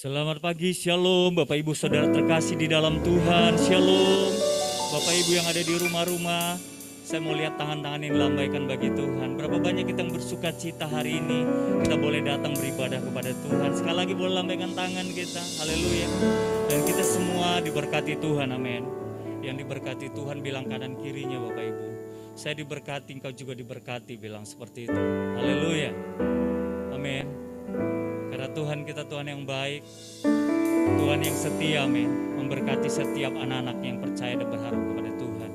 Selamat pagi, Shalom Bapak Ibu Saudara terkasih di dalam Tuhan, Shalom. Bapak Ibu yang ada di rumah-rumah, saya mau lihat tangan-tangan yang dilambaikan bagi Tuhan. Berapa banyak kita yang bersuka cita hari ini, kita boleh datang beribadah kepada Tuhan. Sekali lagi boleh lambaikan tangan kita, haleluya. Dan kita semua diberkati Tuhan, amin. Yang diberkati Tuhan bilang kanan kirinya Bapak Ibu. Saya diberkati, engkau juga diberkati, bilang seperti itu. Haleluya, amin. Karena Tuhan kita Tuhan yang baik, Tuhan yang setia, amin. Memberkati setiap anak-anak yang percaya dan berharap kepada Tuhan.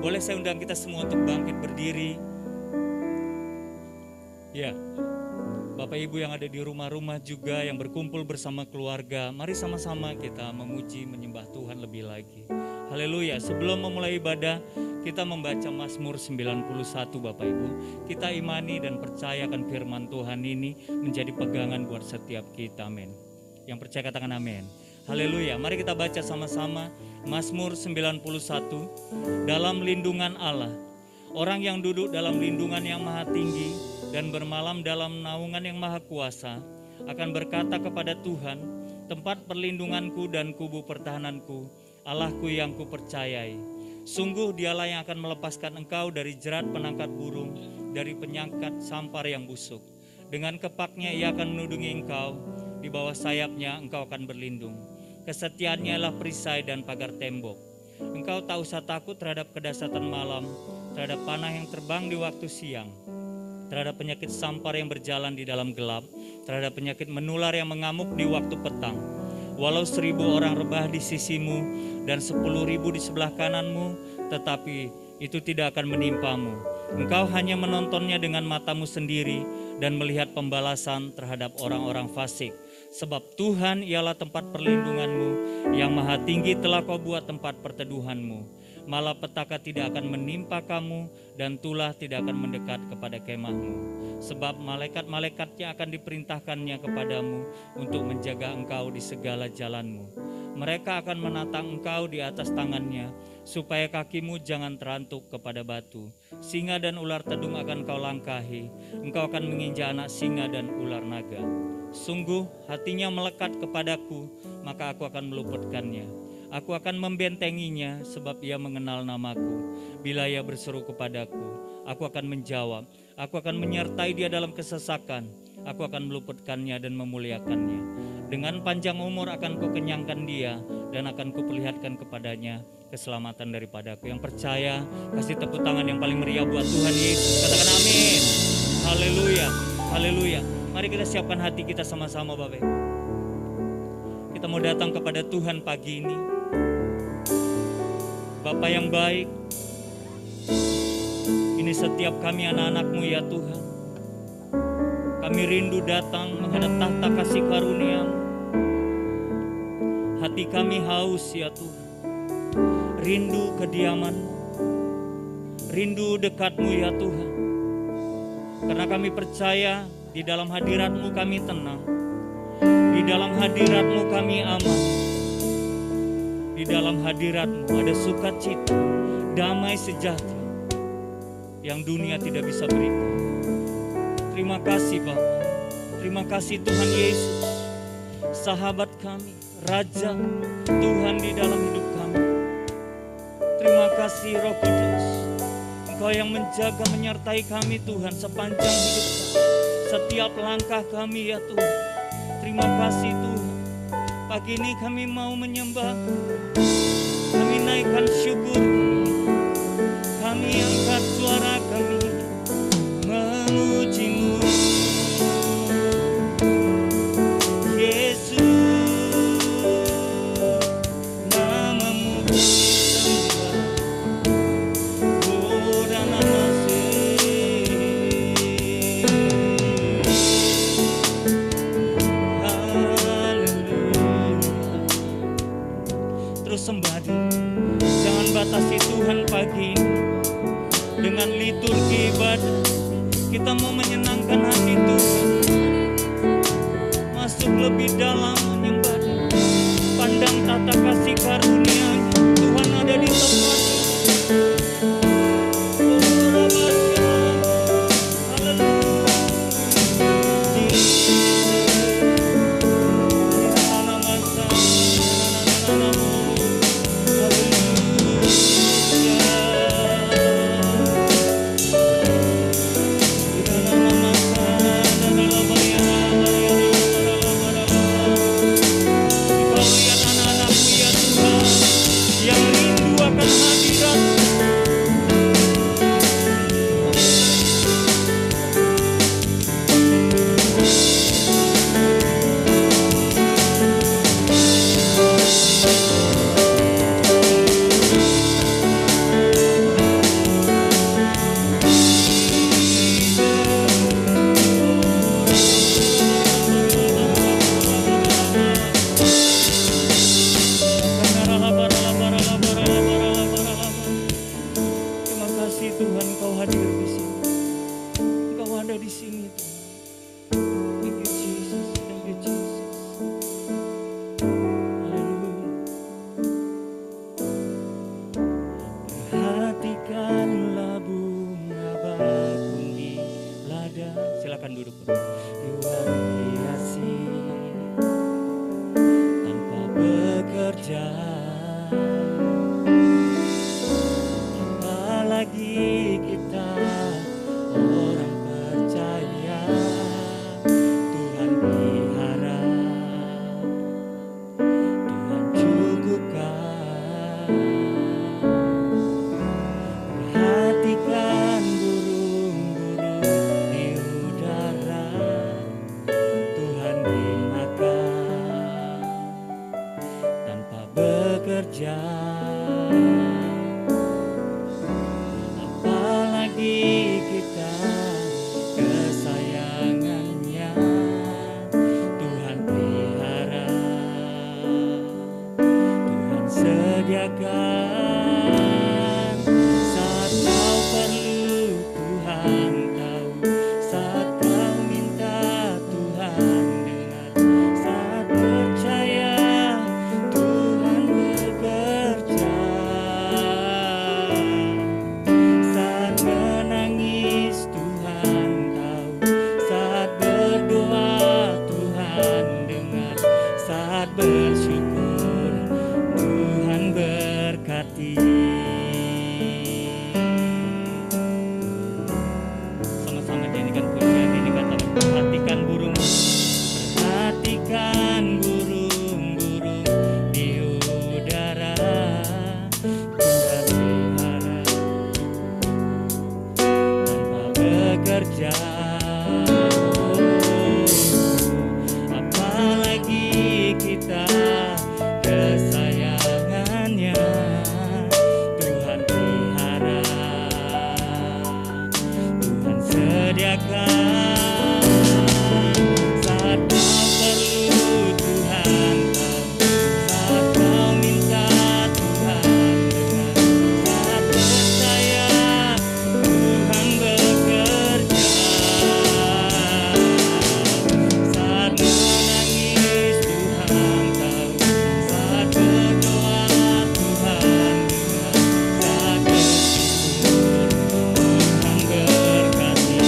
Boleh saya undang kita semua untuk bangkit berdiri. Ya, Bapak Ibu yang ada di rumah-rumah juga yang berkumpul bersama keluarga, mari sama-sama kita memuji, menyembah Tuhan lebih lagi. Haleluya. Sebelum memulai ibadah, kita membaca Mazmur 91 Bapak Ibu. Kita imani dan percaya akan firman Tuhan ini menjadi pegangan buat setiap kita, amin. Yang percaya katakan amin. Haleluya. Mari kita baca sama-sama Mazmur 91. Dalam lindungan Allah, orang yang duduk dalam lindungan yang maha tinggi dan bermalam dalam naungan yang maha kuasa akan berkata kepada Tuhan, tempat perlindunganku dan kubu pertahananku, Allahku yang kupercayai. Sungguh dialah yang akan melepaskan engkau dari jerat penangkap burung, dari penyangkat sampar yang busuk. Dengan kepaknya ia akan menudungi engkau, di bawah sayapnya engkau akan berlindung. Kesetiaannya adalah perisai dan pagar tembok. Engkau tak usah takut terhadap kedahsyatan malam, terhadap panah yang terbang di waktu siang, terhadap penyakit sampar yang berjalan di dalam gelap, terhadap penyakit menular yang mengamuk di waktu petang. Walau 1000 orang rebah di sisimu dan 10.000 di sebelah kananmu, tetapi itu tidak akan menimpamu. Engkau hanya menontonnya dengan matamu sendiri dan melihat pembalasan terhadap orang-orang fasik. Sebab Tuhan ialah tempat perlindunganmu, yang maha tinggi telah kau buat tempat perteduhanmu. Malapetaka tidak akan menimpa kamu dan tulah tidak akan mendekat kepada kemahmu. Sebab malaikat-malaikatnya akan diperintahkannya kepadamu untuk menjaga engkau di segala jalanmu. Mereka akan menatang engkau di atas tangannya, supaya kakimu jangan terantuk kepada batu. Singa dan ular tedung akan kau langkahi, engkau akan menginjak anak singa dan ular naga. Sungguh hatinya melekat kepadaku, maka aku akan meluputkannya. Aku akan membentenginya sebab ia mengenal namaku. Bila ia berseru kepadaku, aku akan menjawab. Aku akan menyertai dia dalam kesesakan. Aku akan meluputkannya dan memuliakannya. Dengan panjang umur akan kukenyangkan dia dan akan kuperlihatkan kepadanya keselamatan daripadaku. Yang percaya, kasih tepuk tangan yang paling meriah buat Tuhan Yesus. Katakan amin. Haleluya, haleluya. Mari kita siapkan hati kita sama-sama Bapak. Kita mau datang kepada Tuhan pagi ini. Bapa yang baik, ini setiap kami anak-anak-Mu ya Tuhan. Kami rindu datang menghadap tahta kasih karunia-Mu. Hati kami haus ya Tuhan. Rindu kediaman-Mu. Rindu dekat-Mu ya Tuhan. Karena kami percaya di dalam hadirat-Mu kami tenang. Di dalam hadirat-Mu kami aman. Di dalam hadirat-Mu ada sukacita, damai sejahtera yang dunia tidak bisa berikan. Terima kasih Bapa. Terima kasih Tuhan Yesus, sahabat kami, Raja, Tuhan di dalam hidup kami. Terima kasih Roh Kudus, Engkau yang menjaga menyertai kami Tuhan sepanjang hidup kami, setiap langkah kami ya Tuhan. Terima kasih Tuhan. Pagi ini kami mau menyembah, kami naikkan syukur, kami angkat suara kami memuji-Mu, Yesus, nama-Mu disembah, oh dan sembah Dia. Jangan batasi Tuhan pagi ini dengan liturgi ibadah. Kita mau menyenangkan hati Tuhan, masuk lebih dalam menyembah Dia. Pandang tata kasih karunia-Nya, Tuhan ada di tempat. Haleluya. Tuhan, Engkau hadir di sini. Engkau ada di sini Tuhan. Thank you Jesus, thank you Jesus. Haleluya. Perhatikanlah bunga bakung di ladang. Silakan duduk. Tuhan hiasi tanpa bekerja. Apalagi kita orang percaya, Tuhan pelihara, Tuhan cukupkan. Perhatikan burung-burung di udara, Tuhan beri makan tanpa bekerja. Apalagi kita kesayangannya, Tuhan pelihara, Tuhan sediakan. Saat kau perlu Tuhan tahu, saat kau minta Tuhan dengar, saat percaya Tuhan bekerja. Saat menangis Tuhan tahu, saat berdoa Tuhan dengar, saat bersyukur Tuhan berkati. Sama-sama nyanyikan pujian ini, kata perhatikan burung, perhatikan burung-burung di udara, Tuhan pelihara tanpa bekerja. Apalagi kita kesayangannya, Tuhan pelihara, Tuhan sediakan. Saat kau perlu Tuhan tahu, saat kau minta Tuhan dengar, saat percaya Tuhan bekerja. Saat menangis Tuhan tahu, saat berdoa Tuhan dengar, saat bersyukur Tuhan berkati.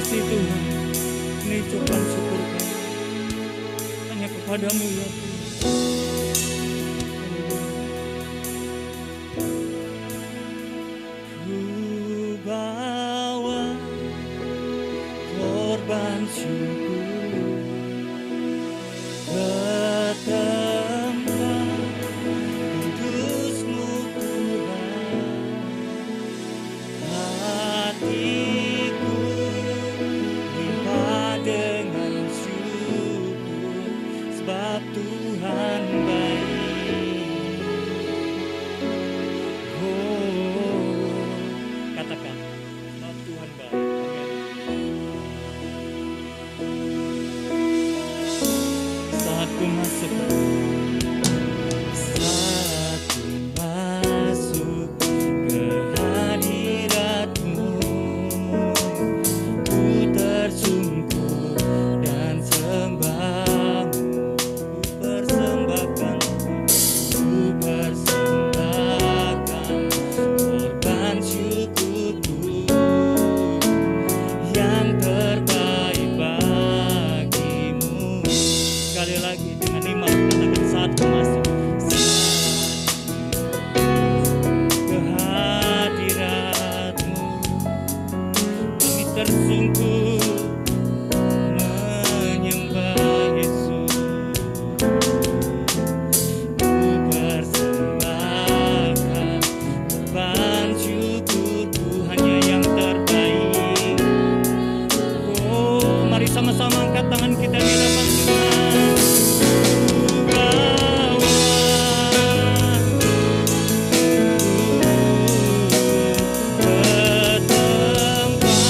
kasih Tuhan, ini ucapan syukur kami hanya kepadamu ya Tuhan. Ku bawa korban syukur ke tempat kudus-Mu Tuhan. Hatiku limpah dengan syukur, sebab Tuhan baik. Oh, katakan, sebab Tuhan baik. Amin. Saat ku masuk ke hadirat-Mu, ku tersungkur dan sembah-Mu, ku persembahkan korban syukurku yang terbaik bagimu. Sekali lagi dengan iman katakan, saat ku masuk ke hadirat-Mu, kami tersungkur menyembah Yesus. Ku persembahkan korban syukurku hanya yang terbaik. Oh, mari sama-sama angkat tangan kita di hadapan Tuhan. Ku bawa ke tempat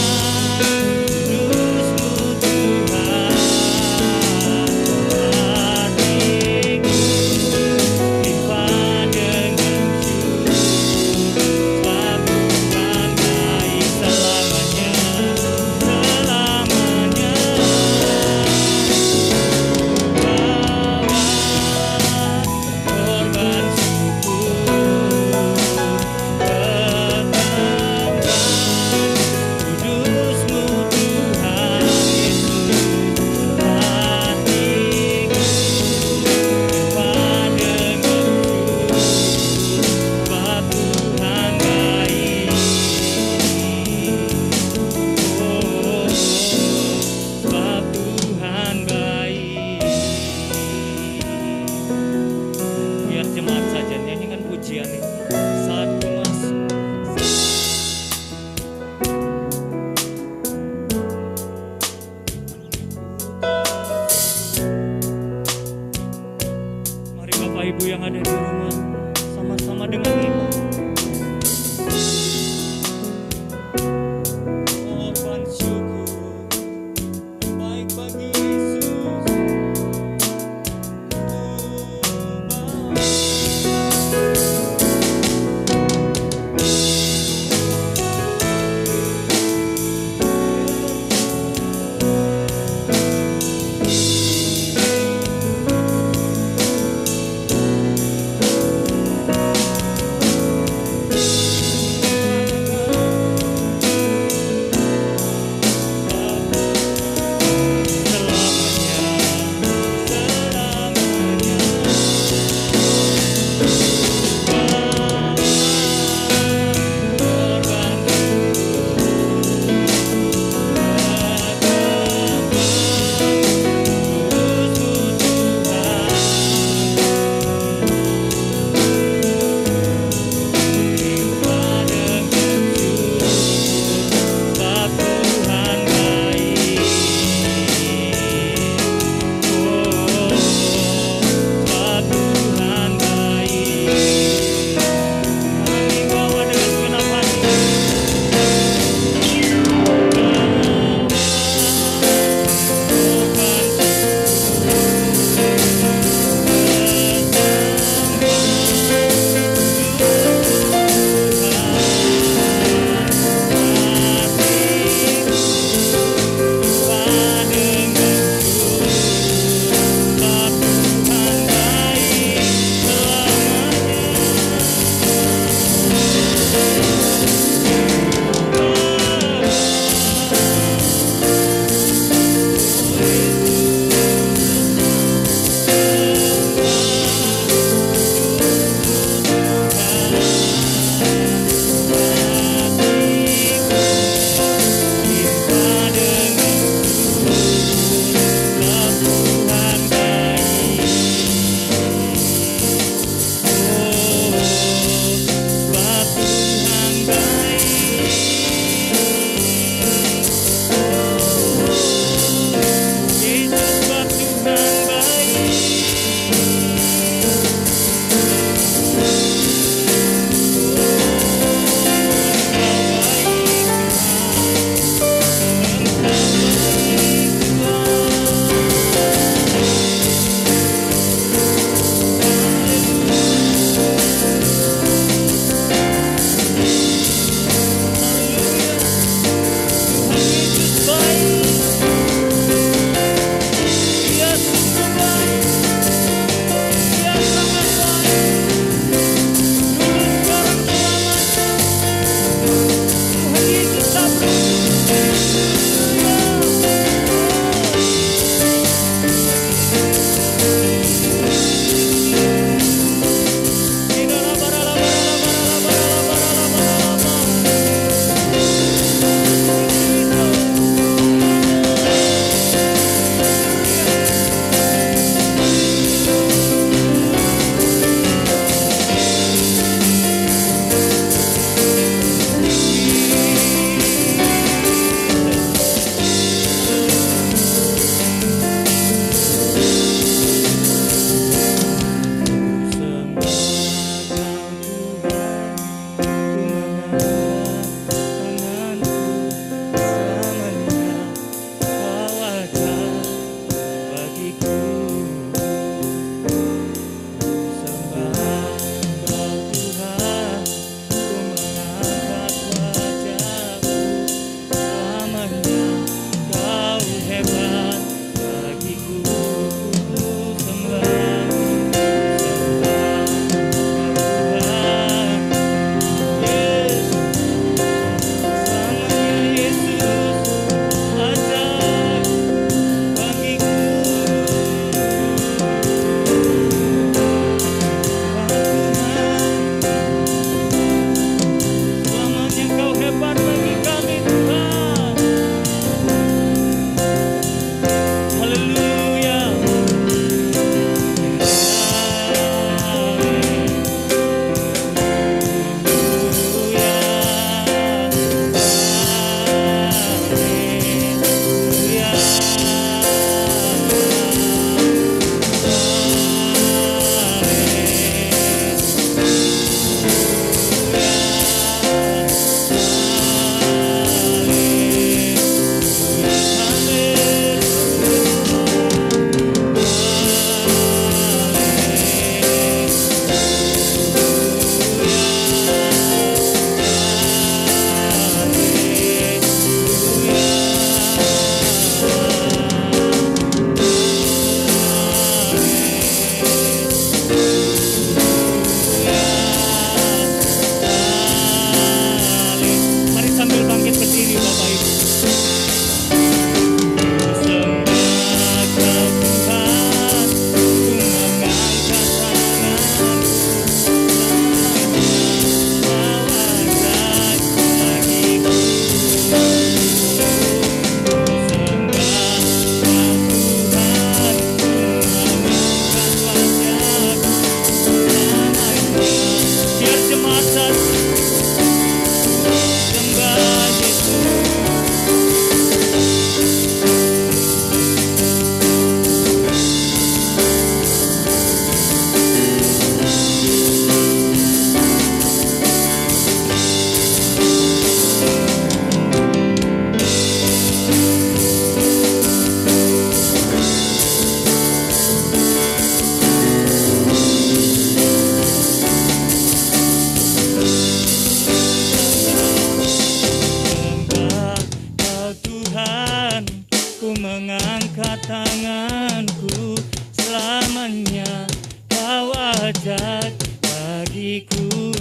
Ku mengangkat tanganku, selamanya Kau ada bagiku.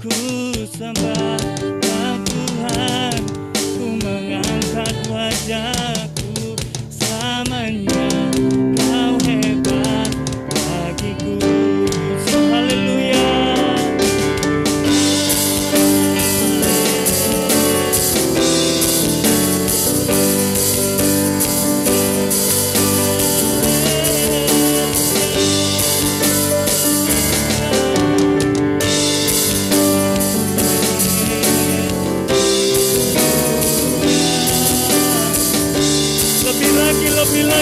Ku sembah Kau Tuhan, ku mengangkat wajahku, selamanya Kau hebat bagiku. Haleluya.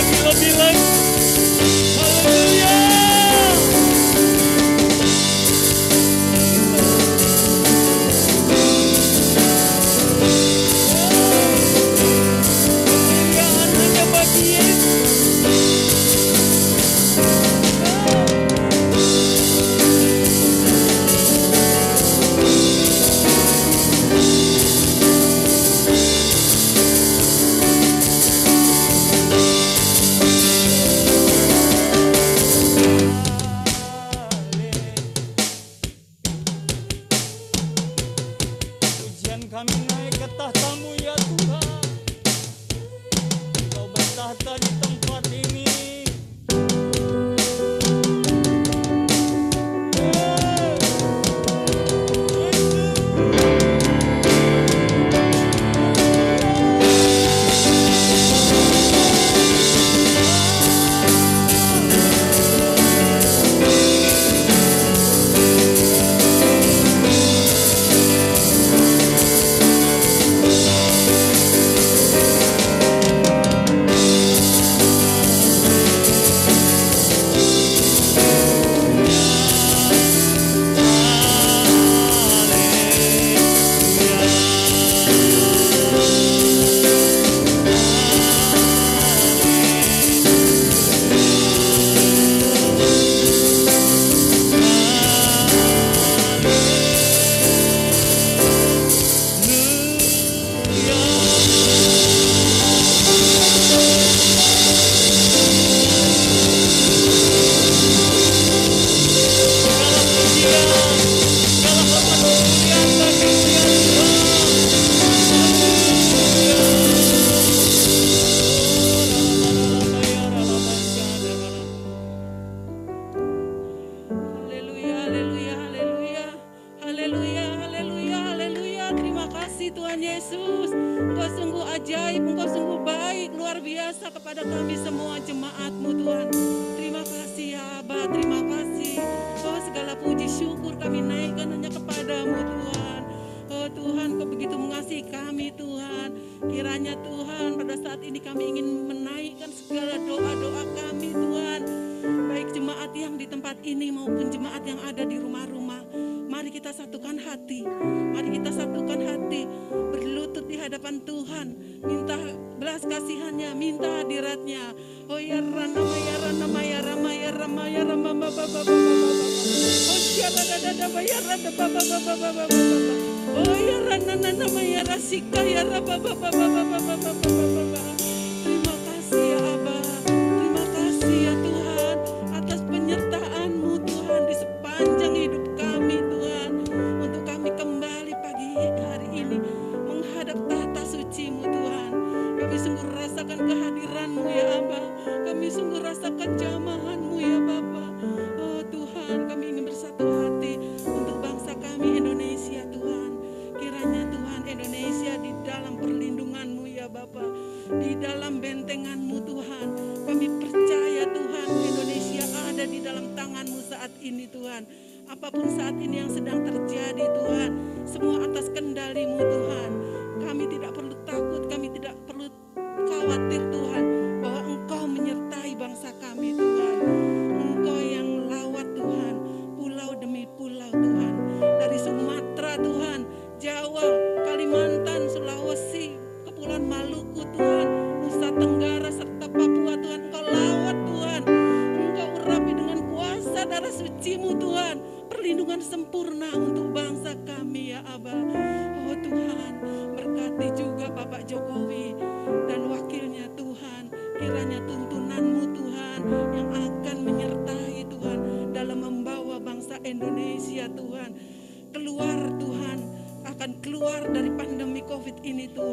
Lebih lagi. Haleluya. Kemuliaan hanya bagi Yesus. Kami naik ke tahta-Mu ya Tuhan. Kau bertahta di tempat ini.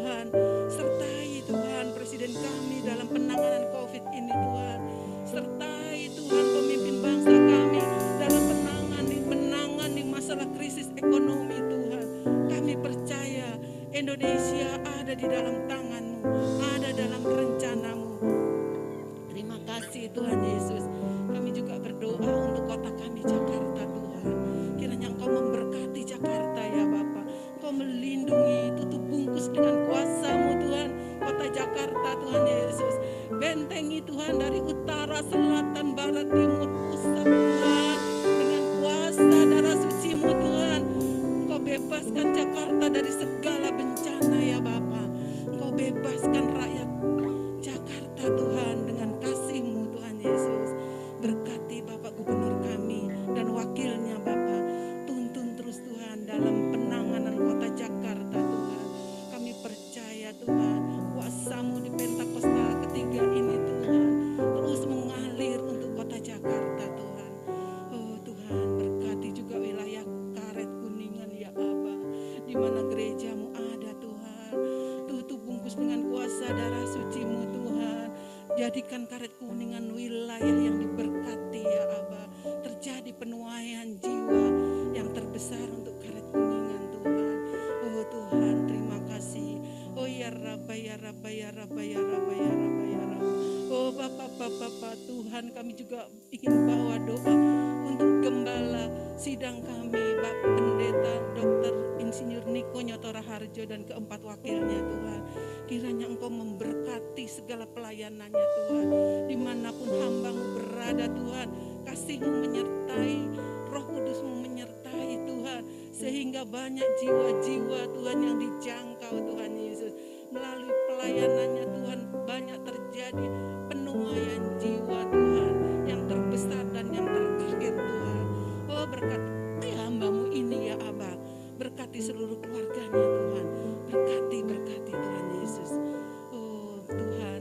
Tuhan. Sertai Tuhan Presiden kami dalam penanganan COVID ini Tuhan. Sertai Tuhan pemimpin bangsa kami dalam menangani masalah krisis ekonomi Tuhan. Kami percaya Indonesia ada di dalam tangan-Mu, ada dalam rencana-Mu. Terima kasih Tuhan Yesus. Kami juga berdoa untuk kota kami Jakarta Tuhan. Kiranya Engkau memberkati Jakarta ya Bapa. Engkau melindungi, tutup bungkus dengan kuasa-Mu Tuhan kota Jakarta Tuhan Yesus. Bentengi Tuhan dari utara, selatan, barat, timur, pusat Tuhan. Dengan kuasa darah suci-Mu Tuhan. Engkau bebaskan Jakarta dari segala bencana ya Bapa. Engkau bebaskan rakyat Jakarta Tuhan dengan kasih-Mu Tuhan Yesus. Berkati Bapak Gubernur kami dan wakilnya Bapak. Tuntun terus Tuhan dalam penanganan kota Jakarta Tuhan. Kami percaya Tuhan kuasa-Mu di Pentakosta ketiga ini Tuhan terus mengalir untuk kota Jakarta Tuhan. Oh Tuhan, berkati juga wilayah Karet Kuningan ya Aba, di mana gereja-Mu ada Tuhan. Tutup bungkus dengan kuasa darah suci-Mu Tuhan. Jadikan Karet Kuningan wilayah yang diberkati ya Aba. Terjadi penuaian jiwa yang terbesar untuk Karet Kuningan Tuhan. Oh Tuhan, terima kasih. Oh ya Rabba ya Rabba ya Rabba ya Rabba ya Rabba ya Rabba. Oh Bapak Tuhan, kami juga ingin bawa doa untuk gembala sidang kami, Bapak Pendeta Dr. Insinyur Niko Nyotora Harjo dan keempat wakilnya Tuhan. Kiranya Engkau memberkati segala pelayanannya Tuhan. Dimanapun hamba-Mu berada Tuhan, kasih-Mu menyertai, Roh Kudus-Mu menyertai Tuhan. Sehingga banyak jiwa-jiwa Tuhan yang dijangkau Tuhan Yesus. Melalui pelayanannya Tuhan banyak terjadi penuaian jiwa Tuhan yang terbesar dan yang terakhir Tuhan. Oh berkati hamba-Mu ini ya Abah. Berkati seluruh keluarganya Tuhan. Berkati Tuhan Yesus. Oh Tuhan,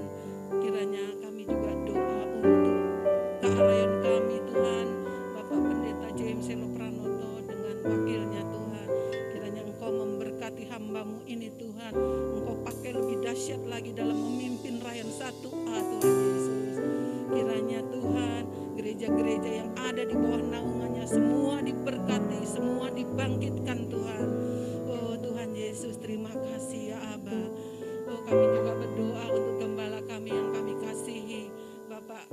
kiranya kami juga doa untuk kearayan kami Tuhan, Bapak Pendeta James Selo Pranoto dengan wakilnya Tuhan. Kiranya Engkau memberkati hamba-Mu ini Tuhan. Engkau pakai lebih dahsyat lagi dalam memimpin Rayan 1A Tuhan Yesus. Kiranya Tuhan, gereja-gereja yang ada di bawah naungannya semua diberkati, semua dibangkitkan Tuhan. Oh Tuhan Yesus, terima kasih ya Aba. Oh kami juga berdoa untuk gembala kami yang kami kasihi, Bapak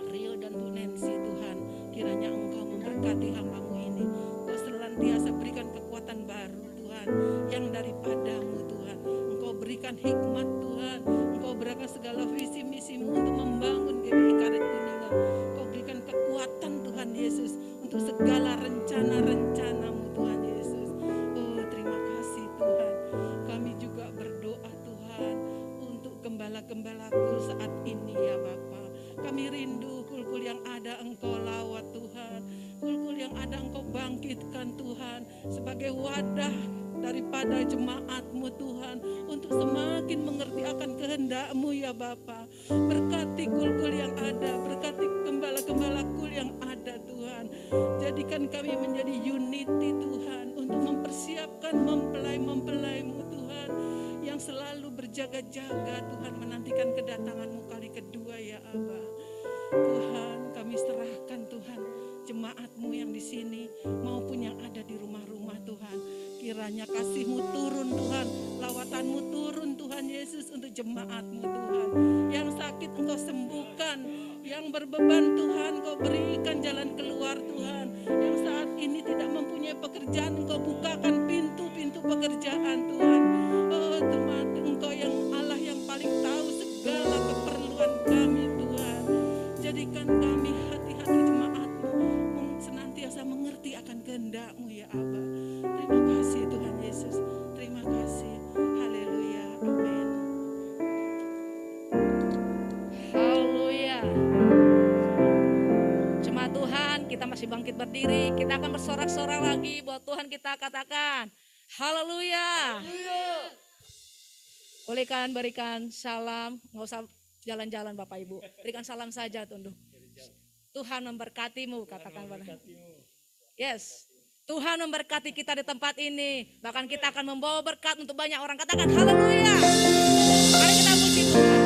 Rio dan Bu Nancy Tuhan. Kiranya Engkau memberkati hamba-Mu ini. Engkau senantiasa berikan kekuatan baru Tuhan, yang daripada-Mu Tuhan. Engkau berikan hikmat Tuhan. Engkau berikan segala visi misi-Mu untuk membangun GBI Karet Kuningan. Engkau berikan kekuatan Tuhan Yesus untuk segala rencana-rencana-Mu Tuhan Yesus. Oh terima kasih Tuhan. Kami juga berdoa Tuhan untuk gembala-gembalaku saat ini ya Bapa. Kami rindu kul-kul yang ada Engkau lawat Tuhan. Kul-kul yang ada Engkau bangkitkan Tuhan sebagai wadah daripada jemaat-Mu Tuhan untuk semakin mengerti akan kehendak-Mu ya Bapa. Berkati kul-kul yang ada, berkati gembala-gembala kul yang ada Tuhan. Jadikan kami menjadi unity Tuhan untuk mempersiapkan mempelai-mempelai-Mu Tuhan yang selalu berjaga-jaga Tuhan menantikan kedatangan-Mu kali kedua ya Aba. Tuhan kami serahkan Tuhan jemaat-Mu yang di sini maupun yang ada di rumah-rumah Tuhan. Kiranya kasih-Mu turun Tuhan, lawatan-Mu turun Tuhan Yesus untuk jemaat-Mu Tuhan. Yang sakit Engkau sembuhkan, yang berbeban Tuhan Engkau berikan jalan keluar Tuhan. Yang saat ini tidak mempunyai pekerjaan Engkau bukakan pintu-pintu pekerjaan Tuhan. Oh Tuhan, Engkau yang Allah yang paling tahu segala keperluan kami Tuhan. Jadikan kami hati-hati jemaat-Mu senantiasa mengerti akan kehendak-Mu ya Aba. Terima kasih Tuhan Yesus. Terima kasih. Haleluya. Amin. Haleluya. Jemaat Tuhan, kita masih bangkit berdiri. Kita akan bersorak-sorak lagi buat Tuhan, kita katakan haleluya. Boleh kan berikan salam, nggak usah jalan-jalan Bapak Ibu. Berikan salam saja tunduk. Tuhan memberkatimu, katakan pada. Yes. Tuhan memberkati kita di tempat ini. Bahkan kita akan membawa berkat untuk banyak orang. Katakan haleluya. Mari kita puji Tuhan.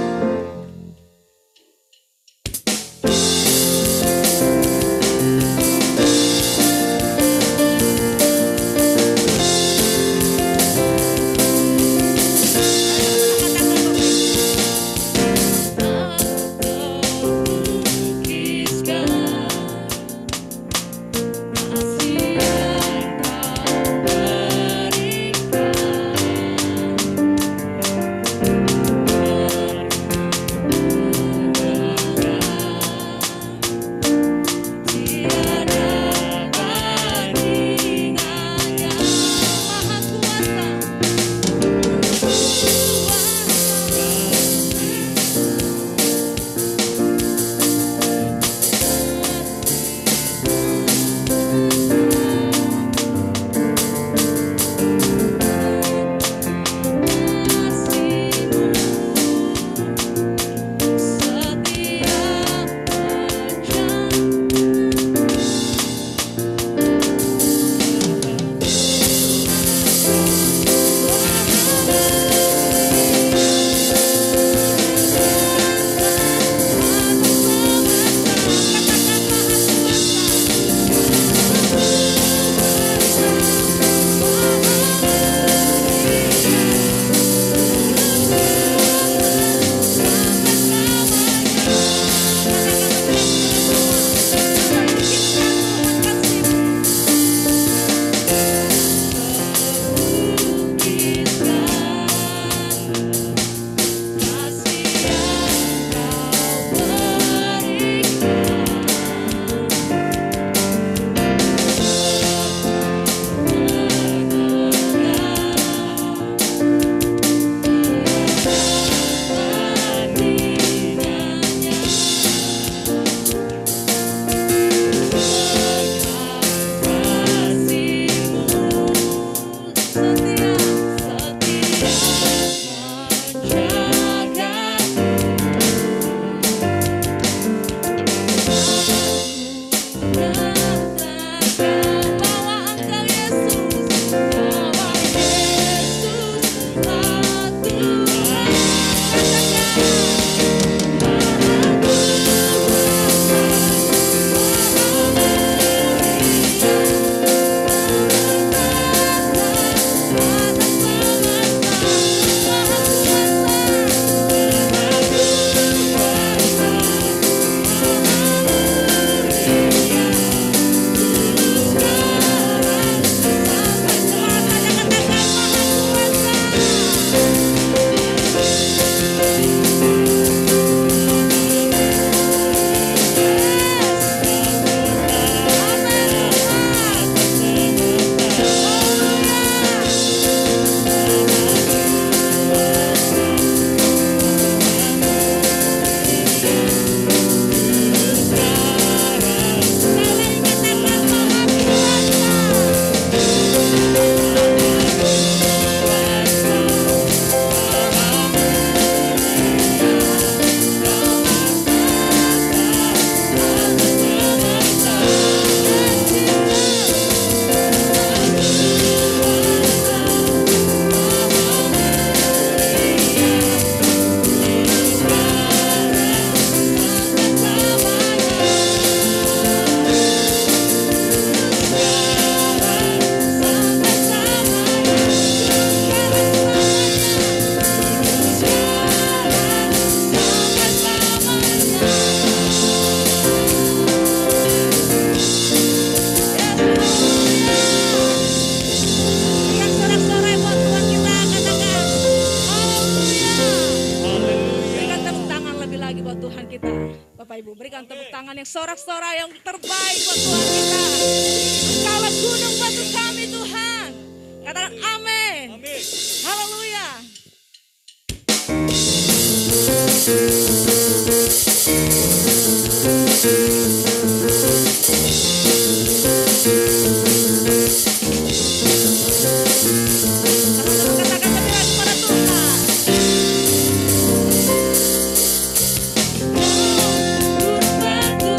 Sorak-sorai yang terbaik buat Tuhan kita. Engkaulah gunung batu kami Tuhan. Katakan amin. Amin. Haleluya. Katakan berdoa kepada Tuhan. Gunung batu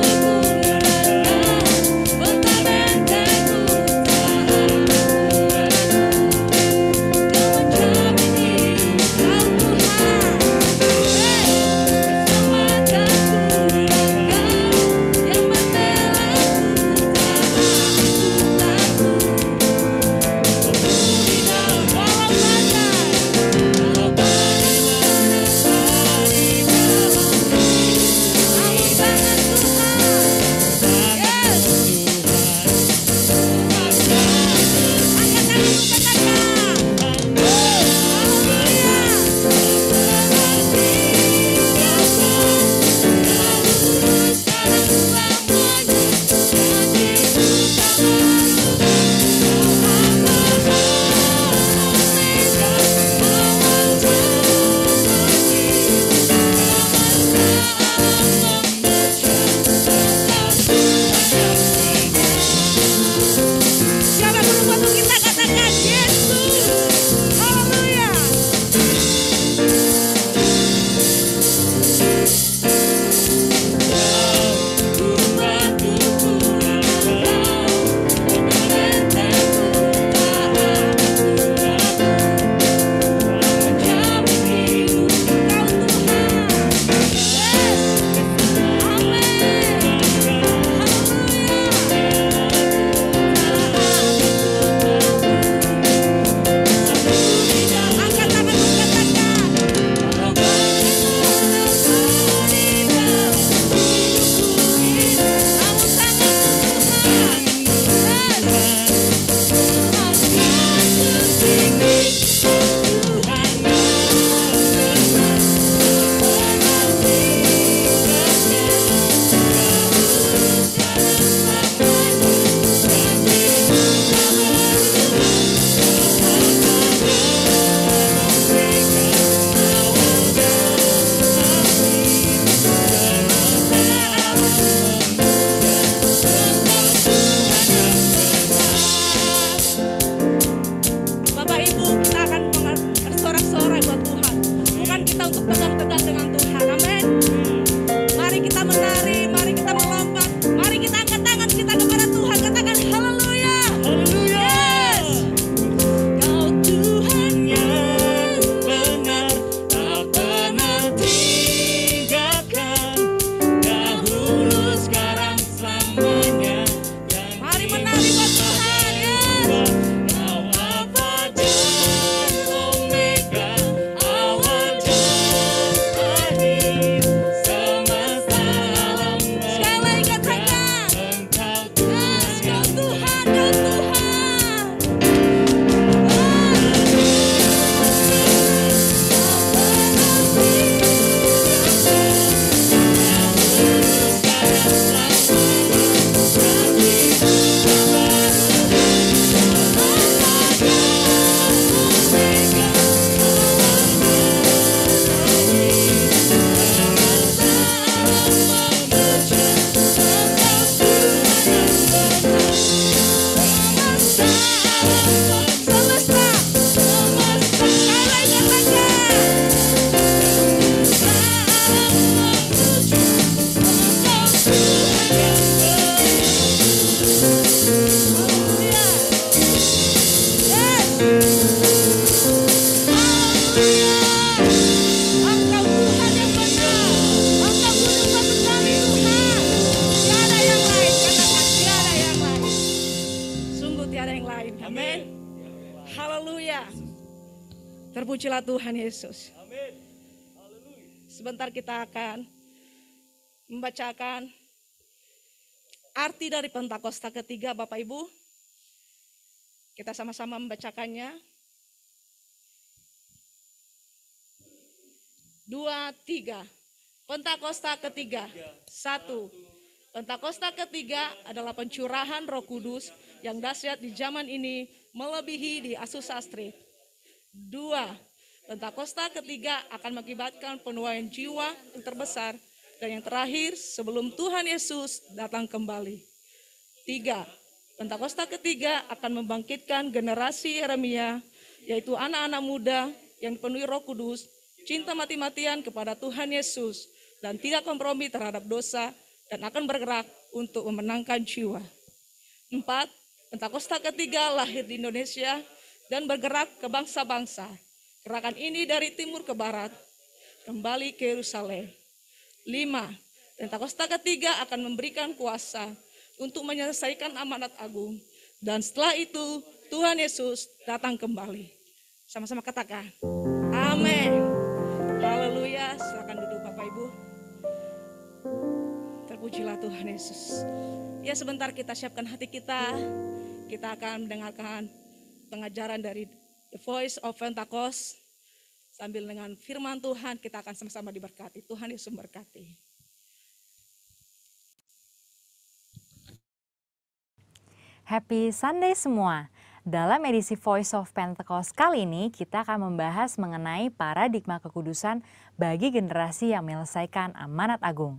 Terpujilah Tuhan Yesus. Sebentar kita akan membacakan arti dari Pentakosta ketiga, Bapak Ibu. Kita sama-sama membacakannya. 2, 3. Pentakosta ketiga. 1. Pentakosta ketiga adalah pencurahan Roh Kudus yang dahsyat di zaman ini melebihi di Asusastra. 2. Pentakosta ketiga akan mengakibatkan penuaian jiwa yang terbesar dan yang terakhir sebelum Tuhan Yesus datang kembali. 3. Pentakosta ketiga akan membangkitkan generasi Yeremia, yaitu anak-anak muda yang dipenuhi Roh Kudus, cinta mati-matian kepada Tuhan Yesus, dan tidak kompromi terhadap dosa, dan akan bergerak untuk memenangkan jiwa. 4. Pentakosta ketiga lahir di Indonesia dan bergerak ke bangsa-bangsa. Gerakan ini dari timur ke barat, kembali ke Yerusalem. 5. Pentakosta ketiga akan memberikan kuasa untuk menyelesaikan amanat agung. Dan setelah itu, Tuhan Yesus datang kembali. Sama-sama katakan, amin. Haleluya, silakan duduk Bapak Ibu. Terpujilah Tuhan Yesus. Ya, sebentar kita siapkan hati kita. Kita akan mendengarkan pengajaran dari The Voice of Pentecost. Sambil dengan firman Tuhan kita akan sama-sama diberkati. Tuhan Yesus memberkati. Happy Sunday semua. Dalam edisi Voice of Pentecost kali ini kita akan membahas mengenai paradigma kekudusan bagi generasi yang menyelesaikan amanat agung.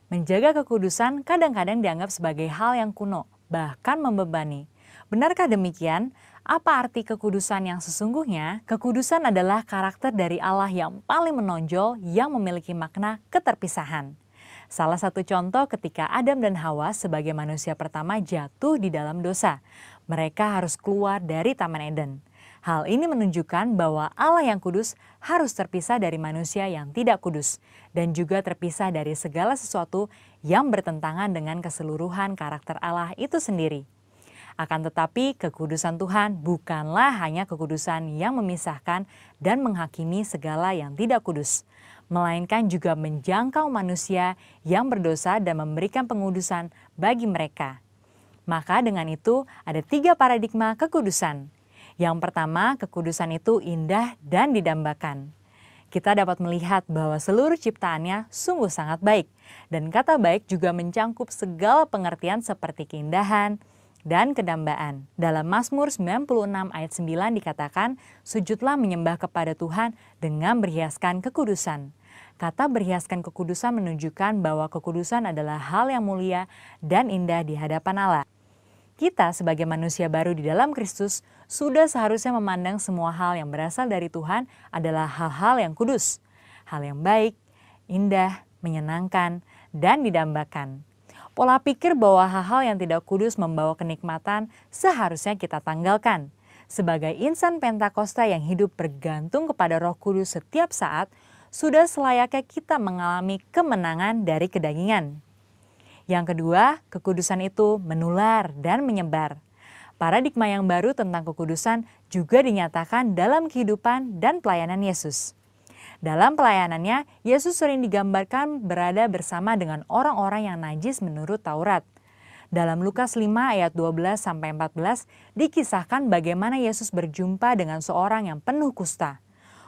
Menjaga kekudusan kadang-kadang dianggap sebagai hal yang kuno, bahkan membebani. Benarkah demikian? Apa arti kekudusan yang sesungguhnya? Kekudusan adalah karakter dari Allah yang paling menonjol yang memiliki makna keterpisahan. Salah satu contoh ketika Adam dan Hawa sebagai manusia pertama jatuh di dalam dosa. Mereka harus keluar dari Taman Eden. Hal ini menunjukkan bahwa Allah yang kudus harus terpisah dari manusia yang tidak kudus. Dan juga terpisah dari segala sesuatu yang bertentangan dengan keseluruhan karakter Allah itu sendiri. Akan tetapi kekudusan Tuhan bukanlah hanya kekudusan yang memisahkan dan menghakimi segala yang tidak kudus. Melainkan juga menjangkau manusia yang berdosa dan memberikan pengudusan bagi mereka. Maka dengan itu ada 3 paradigma kekudusan. Yang pertama, kekudusan itu indah dan didambakan. Kita dapat melihat bahwa seluruh ciptaannya sungguh sangat baik. Dan kata baik juga mencangkup segala pengertian seperti keindahan dan kedambaan. Dalam Mazmur 96 ayat 9 dikatakan, sujudlah menyembah kepada Tuhan dengan berhiaskan kekudusan. Kata berhiaskan kekudusan menunjukkan bahwa kekudusan adalah hal yang mulia dan indah di hadapan Allah. Kita sebagai manusia baru di dalam Kristus sudah seharusnya memandang semua hal yang berasal dari Tuhan adalah hal-hal yang kudus, hal yang baik, indah, menyenangkan, dan didambakan. Pola pikir bahwa hal-hal yang tidak kudus membawa kenikmatan seharusnya kita tanggalkan. Sebagai insan Pentakosta yang hidup bergantung kepada Roh Kudus setiap saat, sudah selayaknya kita mengalami kemenangan dari kedagingan. Yang kedua, kekudusan itu menular dan menyebar. Paradigma yang baru tentang kekudusan juga dinyatakan dalam kehidupan dan pelayanan Yesus. Dalam pelayanannya, Yesus sering digambarkan berada bersama dengan orang-orang yang najis menurut Taurat. Dalam Lukas 5 ayat 12-14 dikisahkan bagaimana Yesus berjumpa dengan seorang yang penuh kusta.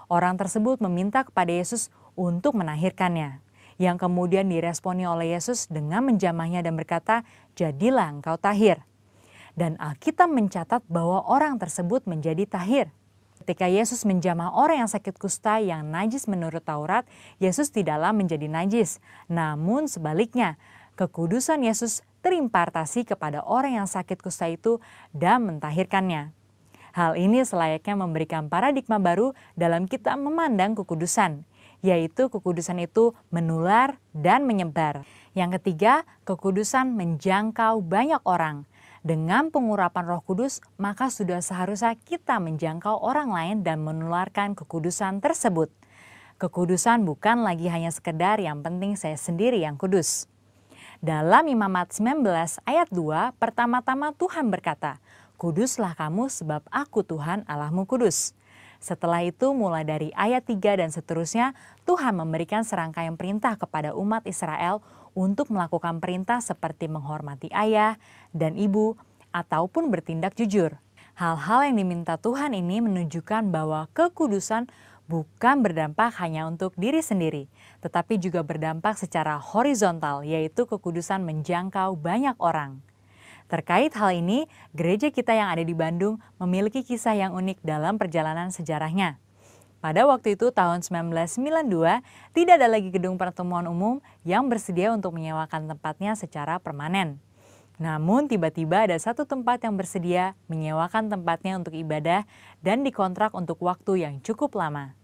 Orang tersebut meminta kepada Yesus untuk menahirkannya, yang kemudian diresponi oleh Yesus dengan menjamahnya dan berkata, "Jadilah engkau tahir." Dan Alkitab mencatat bahwa orang tersebut menjadi tahir. Ketika Yesus menjamah orang yang sakit kusta yang najis menurut Taurat, Yesus tidaklah menjadi najis. Namun sebaliknya, kekudusan Yesus terimpartasi kepada orang yang sakit kusta itu dan mentahirkannya. Hal ini selayaknya memberikan paradigma baru dalam kita memandang kekudusan, yaitu kekudusan itu menular dan menyebar. Yang ketiga, kekudusan menjangkau banyak orang. Dengan pengurapan Roh Kudus, maka sudah seharusnya kita menjangkau orang lain dan menularkan kekudusan tersebut. Kekudusan bukan lagi hanya sekedar yang penting saya sendiri yang kudus. Dalam Imamat 19 ayat 2, pertama-tama Tuhan berkata, "Kuduslah kamu sebab aku Tuhan Allahmu kudus." Setelah itu mulai dari ayat 3 dan seterusnya, Tuhan memberikan serangkaian perintah kepada umat Israel untuk melakukan perintah seperti menghormati ayah dan ibu ataupun bertindak jujur. Hal-hal yang diminta Tuhan ini menunjukkan bahwa kekudusan bukan berdampak hanya untuk diri sendiri, tetapi juga berdampak secara horizontal, yaitu kekudusan menjangkau banyak orang. Terkait hal ini, gereja kita yang ada di Bandung memiliki kisah yang unik dalam perjalanan sejarahnya. Pada waktu itu tahun 1992, tidak ada lagi gedung pertemuan umum yang bersedia untuk menyewakan tempatnya secara permanen. Namun tiba-tiba ada satu tempat yang bersedia menyewakan tempatnya untuk ibadah dan dikontrak untuk waktu yang cukup lama.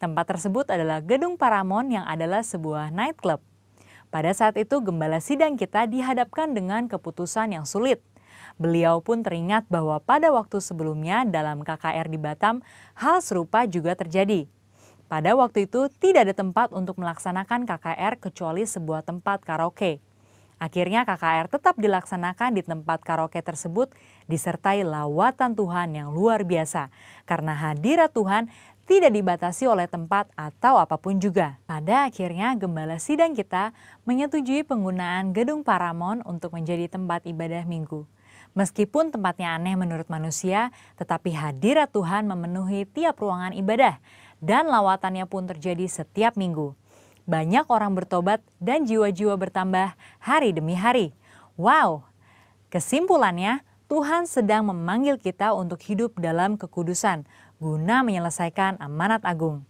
Tempat tersebut adalah Gedung Paramount yang adalah sebuah nightclub. Pada saat itu gembala sidang kita dihadapkan dengan keputusan yang sulit. Beliau pun teringat bahwa pada waktu sebelumnya dalam KKR di Batam, hal serupa juga terjadi. Pada waktu itu tidak ada tempat untuk melaksanakan KKR kecuali sebuah tempat karaoke. Akhirnya KKR tetap dilaksanakan di tempat karaoke tersebut disertai lawatan Tuhan yang luar biasa. Karena hadirat Tuhan tidak dibatasi oleh tempat atau apapun juga. Pada akhirnya gembala sidang kita menyetujui penggunaan Gedung Paramount untuk menjadi tempat ibadah minggu. Meskipun tempatnya aneh menurut manusia, tetapi hadirat Tuhan memenuhi tiap ruangan ibadah dan lawatannya pun terjadi setiap minggu. Banyak orang bertobat dan jiwa-jiwa bertambah hari demi hari. Wow! Kesimpulannya, Tuhan sedang memanggil kita untuk hidup dalam kekudusan, guna menyelesaikan amanat agung.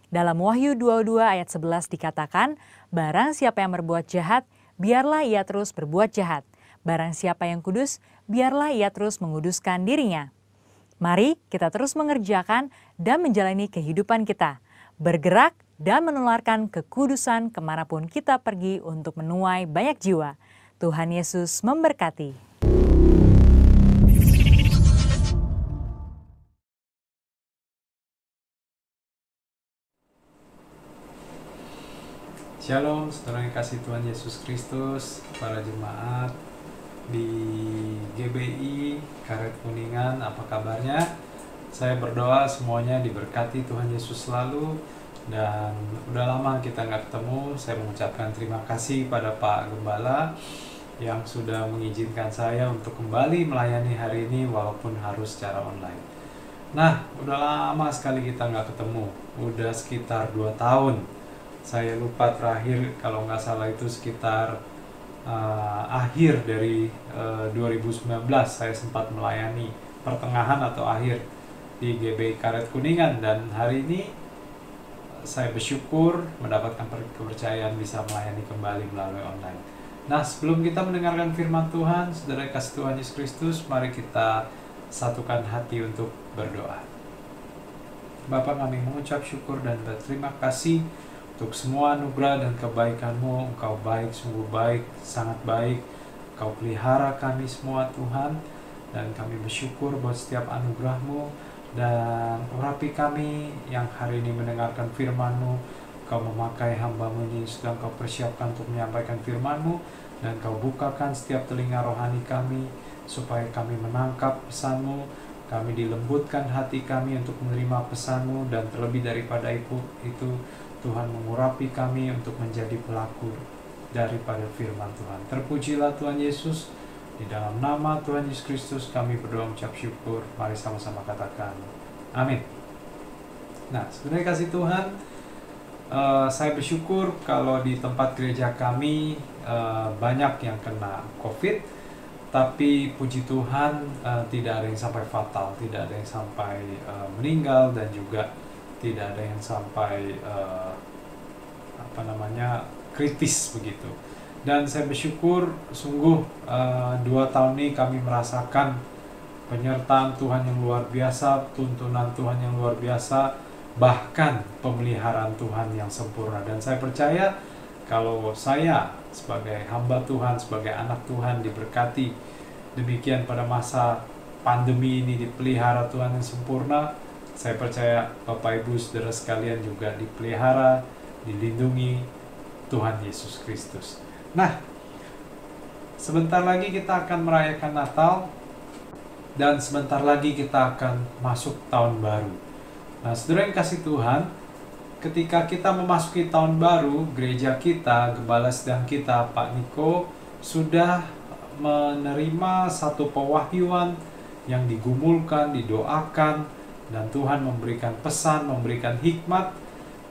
Dalam Wahyu 22 ayat 11 dikatakan, barang siapa yang berbuat jahat, biarlah ia terus berbuat jahat. Barang siapa yang kudus, biarlah ia terus menguduskan dirinya. Mari kita terus mengerjakan dan menjalani kehidupan kita, bergerak dan menularkan kekudusan kemanapun kita pergi untuk menuai banyak jiwa. Tuhan Yesus memberkati. Shalom, saudara yang kasih Tuhan Yesus Kristus, para jemaat di GBI Karet Kuningan, apa kabarnya? Saya berdoa semuanya diberkati Tuhan Yesus selalu, dan udah lama kita nggak ketemu. Saya mengucapkan terima kasih pada Pak Gembala yang sudah mengizinkan saya untuk kembali melayani hari ini walaupun harus secara online. Nah, udah lama sekali kita nggak ketemu, udah sekitar 2 tahun. Saya lupa terakhir, kalau nggak salah itu sekitar akhir dari 2019 saya sempat melayani, pertengahan atau akhir di GBI Karet Kuningan, dan hari ini saya bersyukur mendapatkan kepercayaan bisa melayani kembali melalui online. Nah, sebelum kita mendengarkan firman Tuhan, saudara kasih Tuhan Yesus Kristus, mari kita satukan hati untuk berdoa. Bapa, kami mengucap syukur dan berterima kasih untuk semua anugerah dan kebaikan-Mu. Engkau baik, sungguh baik, sangat baik. Engkau pelihara kami semua Tuhan, dan kami bersyukur buat setiap anugerah-Mu, dan urapi kami yang hari ini mendengarkan firman-Mu. Engkau memakai hamba-Mu ini, sedang Engkau persiapkan untuk menyampaikan firman-Mu, dan Engkau bukakan setiap telinga rohani kami, supaya kami menangkap pesan-Mu. Kami dilembutkan hati kami untuk menerima pesan-Mu, dan terlebih daripada itu Tuhan mengurapi kami untuk menjadi pelaku daripada firman Tuhan. Terpujilah Tuhan Yesus. Di dalam nama Tuhan Yesus Kristus kami berdoa mengucap syukur. Mari sama-sama katakan amin. Nah, sebenarnya kasih Tuhan, saya bersyukur kalau di tempat gereja kami banyak yang kena COVID, tapi puji Tuhan tidak ada yang sampai fatal, tidak ada yang sampai meninggal, dan juga tidak ada yang sampai kritis begitu. Dan saya bersyukur sungguh 2 tahun ini kami merasakan penyertaan Tuhan yang luar biasa, tuntunan Tuhan yang luar biasa, bahkan pemeliharaan Tuhan yang sempurna. Dan saya percaya kalau saya sebagai hamba Tuhan, sebagai anak Tuhan diberkati demikian pada masa pandemi ini, dipelihara Tuhan yang sempurna. Saya percaya Bapak Ibu Saudara sekalian juga dipelihara, dilindungi Tuhan Yesus Kristus. Nah, sebentar lagi kita akan merayakan Natal, dan sebentar lagi kita akan masuk tahun baru. Nah, saudara yang kasih Tuhan, ketika kita memasuki tahun baru, gereja kita, gembala sedang kita, Pak Niko, sudah menerima satu pewahyuan yang digumulkan, didoakan, dan Tuhan memberikan pesan, memberikan hikmat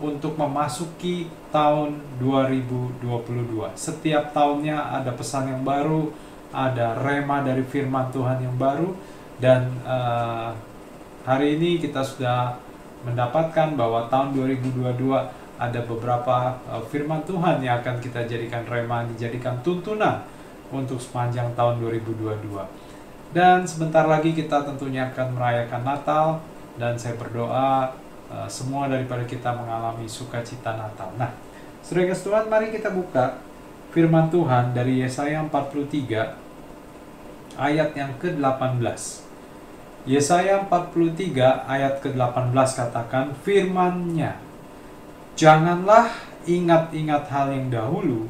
untuk memasuki tahun 2022. Setiap tahunnya ada pesan yang baru, ada rema dari firman Tuhan yang baru, dan hari ini kita sudah mendapatkan bahwa tahun 2022 ada beberapa firman Tuhan yang akan kita jadikan rema, dijadikan tuntunan untuk sepanjang tahun 2022. Dan sebentar lagi kita tentunya akan merayakan Natal, dan saya berdoa semua daripada kita mengalami sukacita Natal. Nah, saudara kasih Tuhan, mari kita buka firman Tuhan dari Yesaya 43 ayat yang ke-18. Yesaya 43 ayat ke-18 katakan, firman-Nya, janganlah ingat-ingat hal yang dahulu,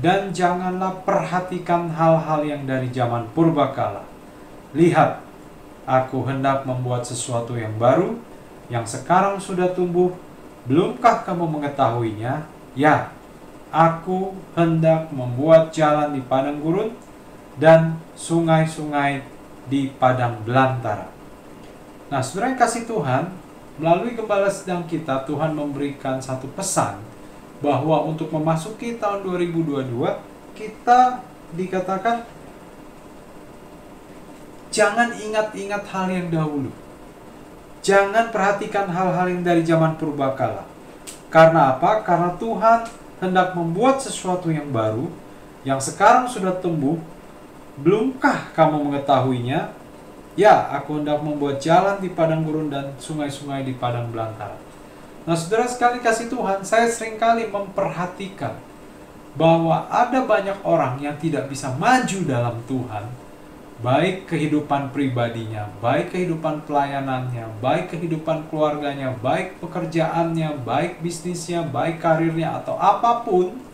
dan janganlah perhatikan hal-hal yang dari zaman purbakala. Lihat, aku hendak membuat sesuatu yang baru, yang sekarang sudah tumbuh. Belumkah kamu mengetahuinya? Ya, aku hendak membuat jalan di padang gurun, dan sungai-sungai di padang belantara. Nah, saudara yang kasih Tuhan, melalui gembala sedang kita, Tuhan memberikan satu pesan bahwa untuk memasuki tahun 2022, kita dikatakan jangan ingat-ingat hal yang dahulu. Jangan perhatikan hal-hal yang dari zaman purbakala. Karena apa? Karena Tuhan hendak membuat sesuatu yang baru, yang sekarang sudah tumbuh. Belumkah kamu mengetahuinya? Ya, aku hendak membuat jalan di padang gurun dan sungai-sungai di padang belantara. Nah, saudara sekali kasih Tuhan, saya seringkali memperhatikan bahwa ada banyak orang yang tidak bisa maju dalam Tuhan, baik kehidupan pribadinya, baik kehidupan pelayanannya, baik kehidupan keluarganya, baik pekerjaannya, baik bisnisnya, baik karirnya, atau apapun,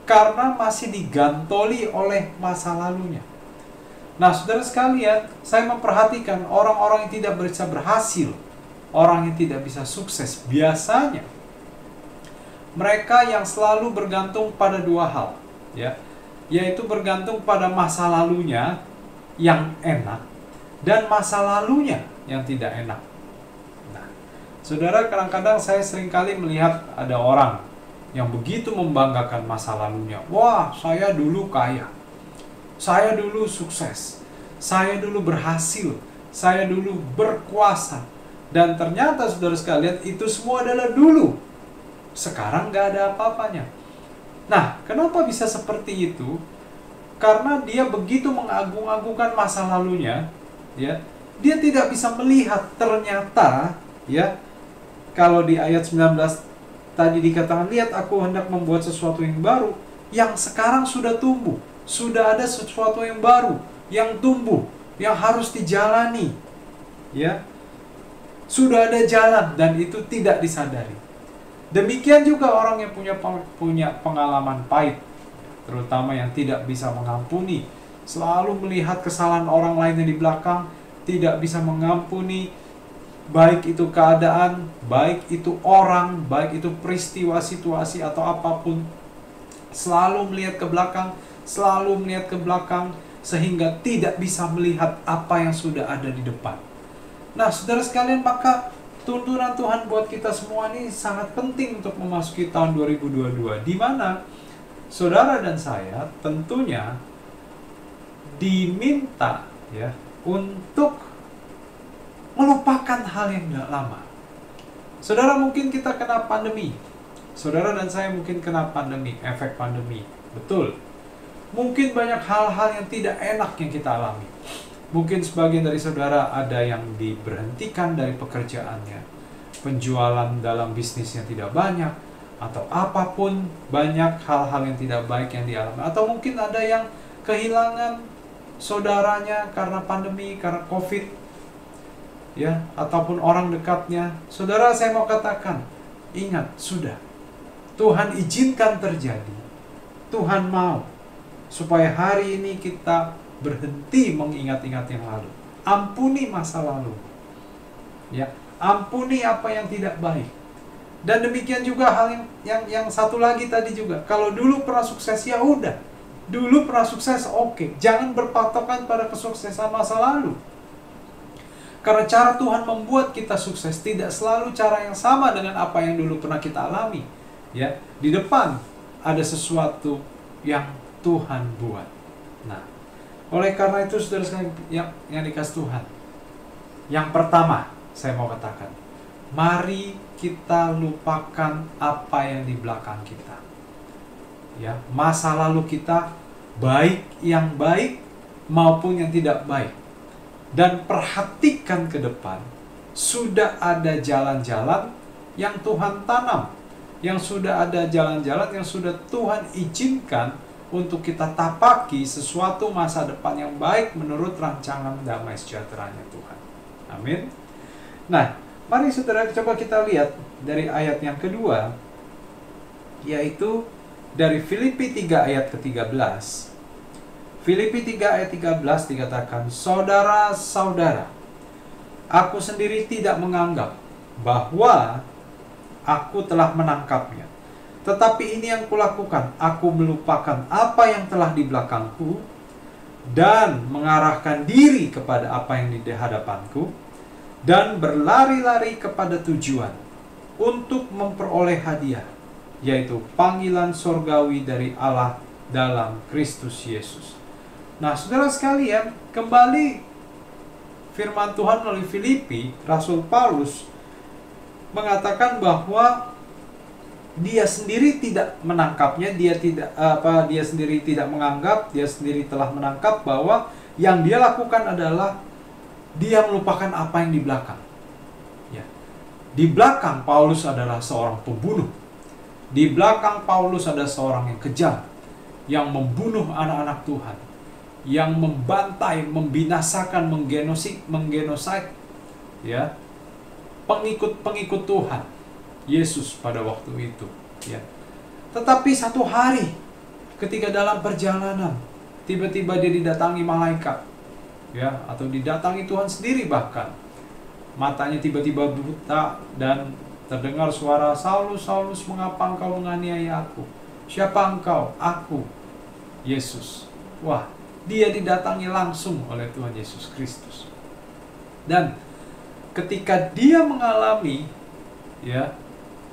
karena masih digantoli oleh masa lalunya. Nah, saudara sekalian, saya memperhatikan orang-orang yang tidak bisa berhasil, orang yang tidak bisa sukses, biasanya mereka yang selalu bergantung pada dua hal, ya, yaitu bergantung pada masa lalunya yang enak dan masa lalunya yang tidak enak. Nah, saudara, kadang-kadang saya seringkali melihat ada orang yang begitu membanggakan masa lalunya. Wah, saya dulu kaya, saya dulu sukses, saya dulu berhasil, saya dulu berkuasa. Dan ternyata saudara sekalian, itu semua adalah dulu. Sekarang gak ada apa-apanya. Nah, kenapa bisa seperti itu? Karena dia begitu mengagung-agungkan masa lalunya, ya, dia tidak bisa melihat ternyata, ya, kalau di ayat 19 tadi dikatakan, lihat aku hendak membuat sesuatu yang baru, yang sekarang sudah tumbuh. Sudah ada sesuatu yang baru, yang tumbuh, yang harus dijalani. Ya, sudah ada jalan dan itu tidak disadari. Demikian juga orang yang punya pengalaman pahit, terutama yang tidak bisa mengampuni, selalu melihat kesalahan orang lainnya di belakang, tidak bisa mengampuni, baik itu keadaan, baik itu orang, baik itu peristiwa, situasi, atau apapun. Selalu melihat ke belakang, sehingga tidak bisa melihat apa yang sudah ada di depan. Nah, saudara sekalian, maka tuntunan Tuhan buat kita semua ini sangat penting untuk memasuki tahun 2022, di mana saudara dan saya tentunya diminta, ya, untuk melupakan hal yang lama. Saudara, mungkin kita kena pandemi. Saudara dan saya mungkin kena pandemi, efek pandemi. Betul. Mungkin banyak hal-hal yang tidak enak yang kita alami. Mungkin sebagian dari saudara ada yang diberhentikan dari pekerjaannya. Penjualan dalam bisnisnya tidak banyak. Atau apapun, banyak hal-hal yang tidak baik yang dialami. Atau mungkin ada yang kehilangan saudaranya karena pandemi, karena COVID. Ya, ataupun orang dekatnya. Saudara, saya mau katakan, ingat, sudah. Tuhan izinkan terjadi. Tuhan mau supaya hari ini kita berhenti mengingat-ingat yang lalu. Ampuni masa lalu. Ya, Ampuni apa yang tidak baik. Dan demikian juga hal yang satu lagi tadi juga. Kalau dulu pernah sukses, ya udah. Dulu pernah sukses, oke. Jangan berpatokan pada kesuksesan masa lalu. Karena cara Tuhan membuat kita sukses tidak selalu cara yang sama dengan apa yang dulu pernah kita alami. Ya, di depan ada sesuatu yang Tuhan buat. Nah, oleh karena itu saudara sekalian yang dikasih Tuhan, yang pertama saya mau katakan, mari kita lupakan apa yang di belakang kita. Ya, masa lalu kita, baik yang baik maupun yang tidak baik. Dan perhatikan ke depan, sudah ada jalan-jalan yang Tuhan tanam, yang sudah ada jalan-jalan yang sudah Tuhan izinkan untuk kita tapaki sesuatu masa depan yang baik menurut rancangan damai sejahteranya Tuhan. Amin. Nah, mari saudara coba kita lihat dari ayat yang kedua, yaitu dari Filipi 3 ayat ke-13. Filipi 3 ayat 13 dikatakan, saudara-saudara, aku sendiri tidak menganggap bahwa aku telah menangkapnya. Tetapi ini yang kulakukan, aku melupakan apa yang telah di belakangku dan mengarahkan diri kepada apa yang di hadapanku dan berlari-lari kepada tujuan untuk memperoleh hadiah, yaitu panggilan surgawi dari Allah dalam Kristus Yesus. Nah, saudara sekalian, kembali firman Tuhan melalui Filipi, Rasul Paulus mengatakan bahwa dia sendiri tidak menangkapnya, dia sendiri tidak menganggap, dia sendiri telah menangkap bahwa yang dia lakukan adalah dia melupakan apa yang di belakang. Ya. Di belakang Paulus adalah seorang pembunuh. Di belakang Paulus ada seorang yang kejam, yang membunuh anak-anak Tuhan, yang membantai, membinasakan, menggenosid ya, pengikut-pengikut Tuhan Yesus pada waktu itu, ya. Tetapi satu hari ketika dalam perjalanan tiba-tiba dia didatangi malaikat, ya, atau didatangi Tuhan sendiri, bahkan matanya tiba-tiba buta dan terdengar suara, Saulus, Saulus, mengapa engkau menganiaya aku? Siapa engkau? Aku, Yesus. Wah, dia didatangi langsung oleh Tuhan Yesus Kristus. Dan ketika dia mengalami, ya,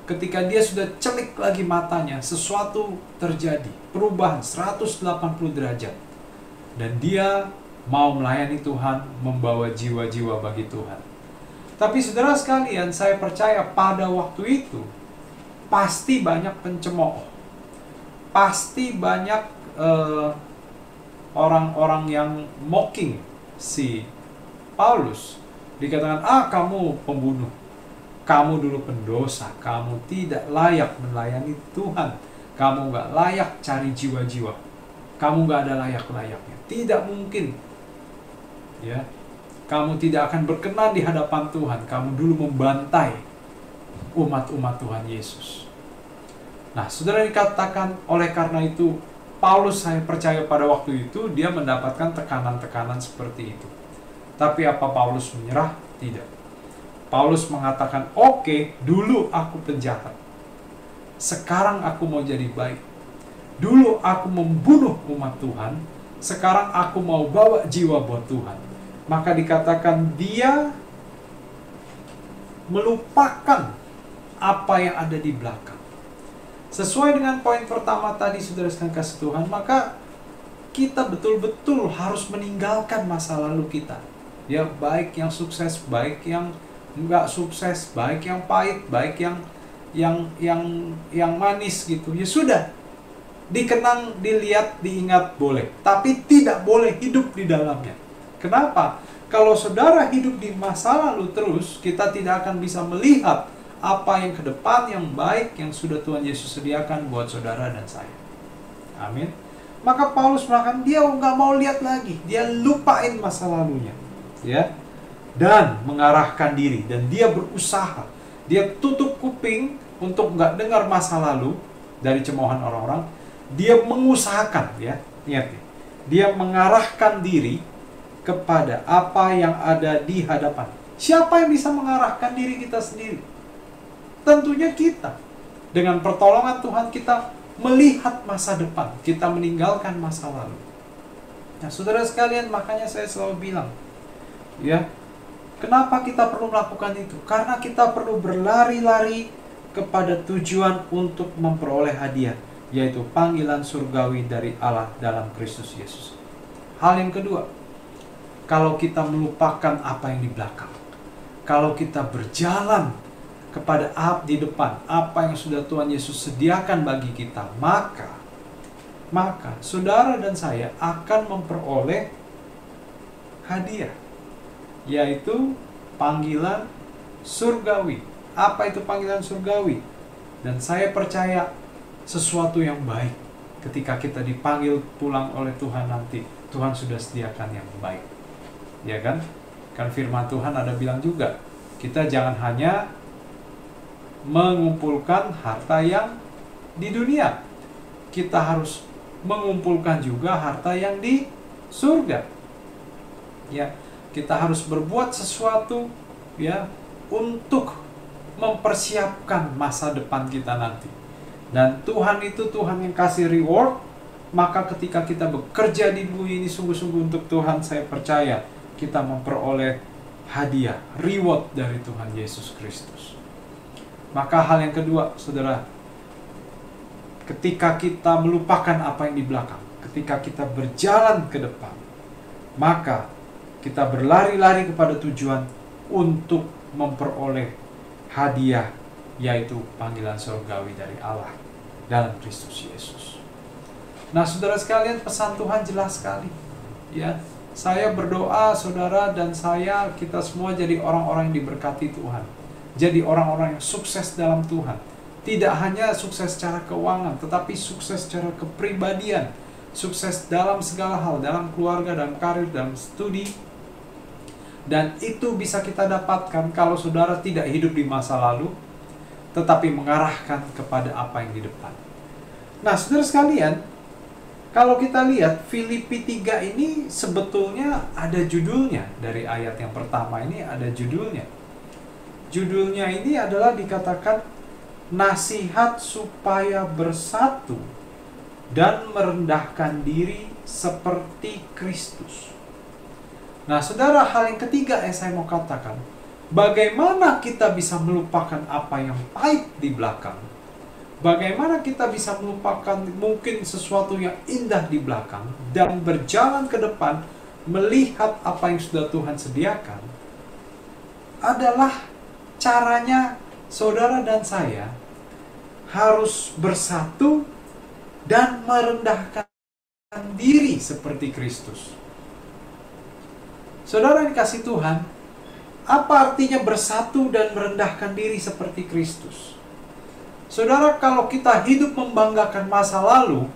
ketika dia sudah celik lagi matanya, sesuatu terjadi, perubahan 180 derajat. Dan dia mau melayani Tuhan, membawa jiwa-jiwa bagi Tuhan. Tapi saudara sekalian, saya percaya pada waktu itu pasti banyak pencemooh, pasti banyak orang-orang yang mocking si Paulus. Dikatakan, kamu pembunuh, kamu dulu pendosa, kamu tidak layak melayani Tuhan, kamu gak layak cari jiwa-jiwa, kamu gak ada layak-layaknya, tidak mungkin, ya, kamu tidak akan berkenan di hadapan Tuhan, kamu dulu membantai umat-umat Tuhan Yesus. Nah, saudara, dikatakan oleh karena itu Paulus, saya percaya pada waktu itu dia mendapatkan tekanan-tekanan seperti itu. Tapi apa Paulus menyerah? Tidak. Paulus mengatakan, oke, dulu aku penjahat, sekarang aku mau jadi baik. Dulu aku membunuh umat Tuhan, sekarang aku mau bawa jiwa buat Tuhan. Maka dikatakan dia melupakan apa yang ada di belakang. Sesuai dengan poin pertama tadi, saudara sekalian kasih Tuhan, maka kita betul-betul harus meninggalkan masa lalu kita. Ya, baik yang sukses, baik yang enggak sukses, baik yang pahit, baik yang manis gitu. Ya sudah, dikenang, dilihat, diingat boleh, tapi tidak boleh hidup di dalamnya. Kenapa? Kalau saudara hidup di masa lalu terus, kita tidak akan bisa melihat apa yang ke depan, yang baik, yang sudah Tuhan Yesus sediakan buat saudara dan saya. Amin. Maka Paulus melakukan, dia nggak mau lihat lagi, dia lupain masa lalunya, ya, dan mengarahkan diri, dan dia berusaha, dia tutup kuping untuk nggak dengar masa lalu dari cemoohan orang-orang. Dia mengusahakan, ya, ingat, dia mengarahkan diri kepada apa yang ada di hadapan. Siapa yang bisa mengarahkan diri kita sendiri? Tentunya kita. Dengan pertolongan Tuhan kita melihat masa depan, kita meninggalkan masa lalu. Nah, saudara sekalian, makanya saya selalu bilang, ya, kenapa kita perlu melakukan itu? Karena kita perlu berlari-lari kepada tujuan untuk memperoleh hadiah, yaitu panggilan surgawi dari Allah dalam Kristus Yesus. Hal yang kedua, kalau kita melupakan apa yang di belakang, kalau kita berjalan kepada di depan apa yang sudah Tuhan Yesus sediakan bagi kita, maka saudara dan saya akan memperoleh hadiah, yaitu panggilan surgawi. Apa itu panggilan surgawi? Dan saya percaya sesuatu yang baik ketika kita dipanggil pulang oleh Tuhan nanti. Tuhan sudah sediakan yang baik. Ya kan? Kan firman Tuhan ada bilang juga, kita jangan hanya mengumpulkan harta yang di dunia. Kita harus mengumpulkan juga harta yang di surga. Ya, kita harus berbuat sesuatu ya untuk mempersiapkan masa depan kita nanti. Dan Tuhan itu Tuhan yang kasih reward. Maka ketika kita bekerja di bumi ini sungguh-sungguh untuk Tuhan, saya percaya kita memperoleh hadiah, reward dari Tuhan Yesus Kristus. Maka hal yang kedua, saudara, ketika kita melupakan apa yang di belakang, ketika kita berjalan ke depan, maka kita berlari-lari kepada tujuan untuk memperoleh hadiah, yaitu panggilan surgawi dari Allah dalam Kristus Yesus. Nah, saudara sekalian, pesan Tuhan jelas sekali. Ya, saya berdoa saudara dan saya, kita semua jadi orang-orang yang diberkati Tuhan. Jadi orang-orang yang sukses dalam Tuhan. Tidak hanya sukses secara keuangan, tetapi sukses secara kepribadian. Sukses dalam segala hal, dalam keluarga, dalam karir, dalam studi. Dan itu bisa kita dapatkan kalau saudara tidak hidup di masa lalu, tetapi mengarahkan kepada apa yang di depan. Nah, saudara sekalian, kalau kita lihat Filipi 3 ini sebetulnya ada judulnya. Dari ayat yang pertama ini ada judulnya. Judulnya ini adalah dikatakan nasihat supaya bersatu dan merendahkan diri seperti Kristus. Nah, saudara, hal yang ketiga yang saya mau katakan, bagaimana kita bisa melupakan apa yang pahit di belakang? Bagaimana kita bisa melupakan mungkin sesuatu yang indah di belakang dan berjalan ke depan melihat apa yang sudah Tuhan sediakan? Adalah caranya saudara dan saya harus bersatu dan merendahkan diri seperti Kristus. Saudara yang dikasih Tuhan, apa artinya bersatu dan merendahkan diri seperti Kristus? Saudara, kalau kita hidup membanggakan masa lalu,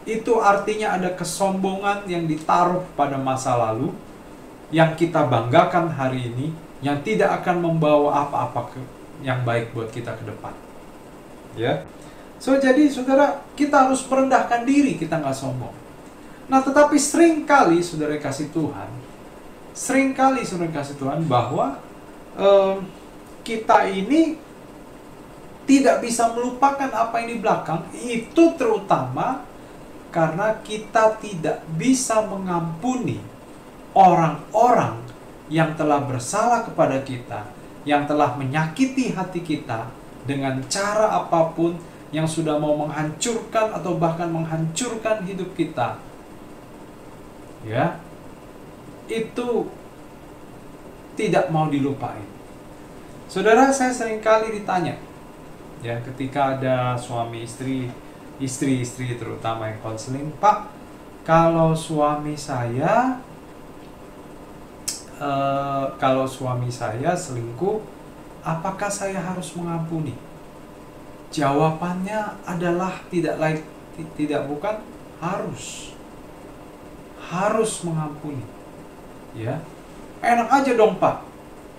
itu artinya ada kesombongan yang ditaruh pada masa lalu, yang kita banggakan hari ini, yang tidak akan membawa apa-apa yang baik buat kita ke depan. Ya, jadi saudara, kita harus merendahkan diri, kita nggak sombong. Nah, tetapi seringkali saudara kasih Tuhan, bahwa kita ini tidak bisa melupakan apa yang di belakang, itu terutama karena kita tidak bisa mengampuni orang-orang yang telah bersalah kepada kita, yang telah menyakiti hati kita dengan cara apapun, yang sudah mau menghancurkan atau bahkan menghancurkan hidup kita. Ya, itu tidak mau dilupain. Saudara, saya seringkali ditanya, ya, ketika ada suami istri terutama yang konseling, Pak, kalau suami saya selingkuh, apakah saya harus mengampuni? Jawabannya adalah harus mengampuni. Ya, enak aja dong, Pak.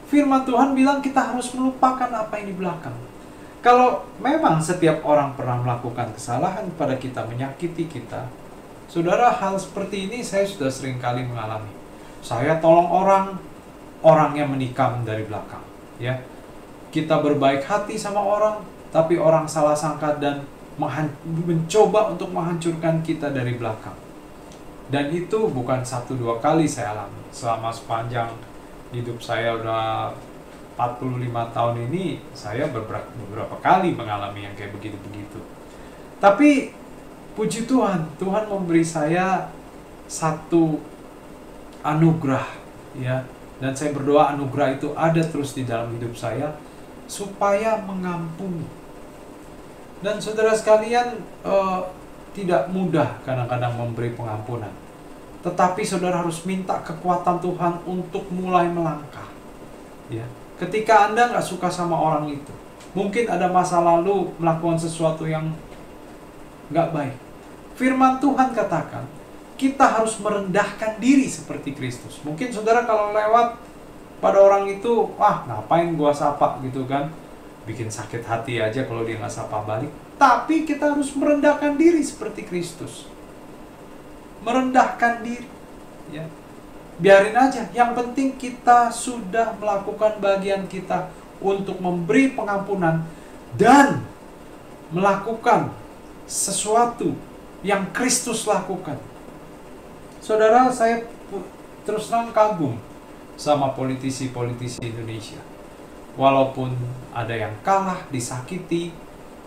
Firman Tuhan bilang kita harus melupakan apa yang di belakang. Kalau memang setiap orang pernah melakukan kesalahan pada kita, menyakiti kita, saudara, hal seperti ini saya sudah sering kali mengalami. Saya tolong orang, orangnya menikam dari belakang, ya. Kita berbaik hati sama orang, tapi orang salah sangka dan mencoba untuk menghancurkan kita dari belakang. Dan itu bukan 1-2 kali saya alami. Selama sepanjang hidup saya udah 45 tahun ini, saya beberapa kali mengalami yang kayak begitu-begitu. Tapi puji Tuhan, Tuhan memberi saya satu anugerah, ya. Dan saya berdoa anugerah itu ada terus di dalam hidup saya, supaya mengampuni. Dan saudara sekalian, tidak mudah kadang-kadang memberi pengampunan. Tetapi saudara harus minta kekuatan Tuhan untuk mulai melangkah. Ya, ketika Anda nggak suka sama orang itu, mungkin ada masa lalu melakukan sesuatu yang nggak baik. Firman Tuhan katakan, kita harus merendahkan diri seperti Kristus. Mungkin saudara kalau lewat pada orang itu, wah ngapain gua sapa gitu kan, bikin sakit hati aja kalau dia nggak sapa balik. Tapi kita harus merendahkan diri seperti Kristus. Merendahkan diri, ya. Biarin aja, yang penting kita sudah melakukan bagian kita untuk memberi pengampunan dan melakukan sesuatu yang Kristus lakukan. Saudara, saya terus terang kagum sama politisi-politisi Indonesia. Walaupun ada yang kalah, disakiti,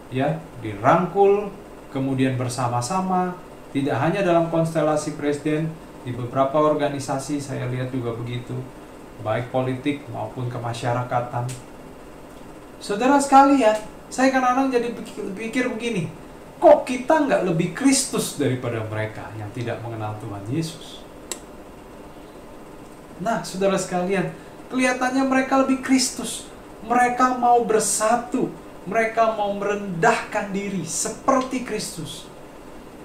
ya, dirangkul, kemudian bersama-sama, tidak hanya dalam konstelasi presiden, di beberapa organisasi saya lihat juga begitu, baik politik maupun kemasyarakatan. Saudara sekalian, saya kadang-kadang jadi pikir begini, kok kita nggak lebih Kristus daripada mereka yang tidak mengenal Tuhan Yesus? Nah, saudara sekalian, kelihatannya mereka lebih Kristus. Mereka mau bersatu, mereka mau merendahkan diri seperti Kristus.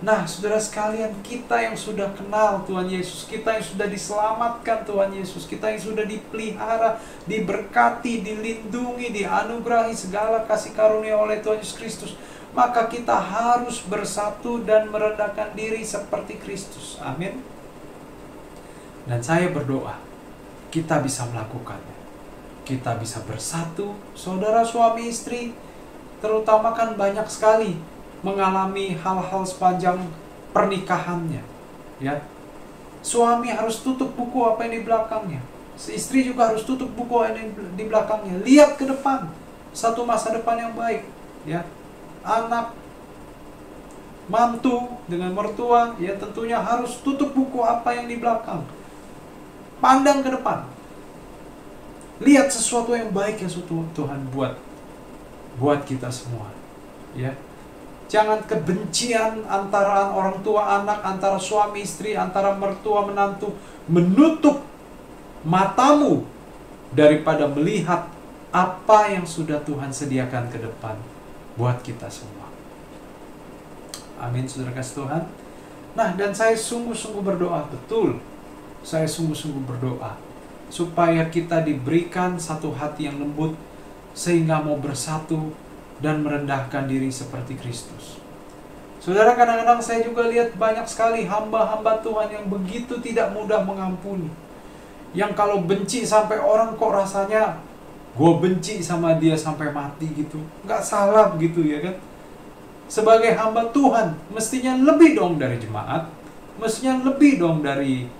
Nah, saudara sekalian, kita yang sudah kenal Tuhan Yesus, kita yang sudah diselamatkan Tuhan Yesus, kita yang sudah dipelihara, diberkati, dilindungi, dianugerahi segala kasih karunia oleh Tuhan Yesus Kristus, maka kita harus bersatu dan merendahkan diri seperti Kristus. Amin. Dan saya berdoa, kita bisa melakukannya. Kita bisa bersatu, saudara suami istri, terutama kan banyak sekali mengalami hal-hal sepanjang pernikahannya, ya. Suami harus tutup buku apa yang di belakangnya, istri juga harus tutup buku yang di belakangnya. Lihat ke depan, satu masa depan yang baik, ya. Anak, mantu dengan mertua, ya tentunya harus tutup buku apa yang di belakang. Pandang ke depan. Lihat sesuatu yang baik yang Tuhan buat kita semua, ya. Jangan kebencian antara orang tua anak, antara suami istri, antara mertua menantu menutup matamu daripada melihat apa yang sudah Tuhan sediakan ke depan buat kita semua. Amin, saudara kasih Tuhan. Nah, dan saya sungguh-sungguh berdoa, betul. Saya sungguh-sungguh berdoa supaya kita diberikan satu hati yang lembut sehingga mau bersatu dan merendahkan diri seperti Kristus. Saudara, kadang-kadang saya juga lihat banyak sekali hamba-hamba Tuhan yang begitu tidak mudah mengampuni. Yang kalau benci sampai orang kok rasanya gue benci sama dia sampai mati gitu. Nggak salah begitu, ya kan? Sebagai hamba Tuhan, mestinya lebih dong dari jemaat, mestinya lebih dong dari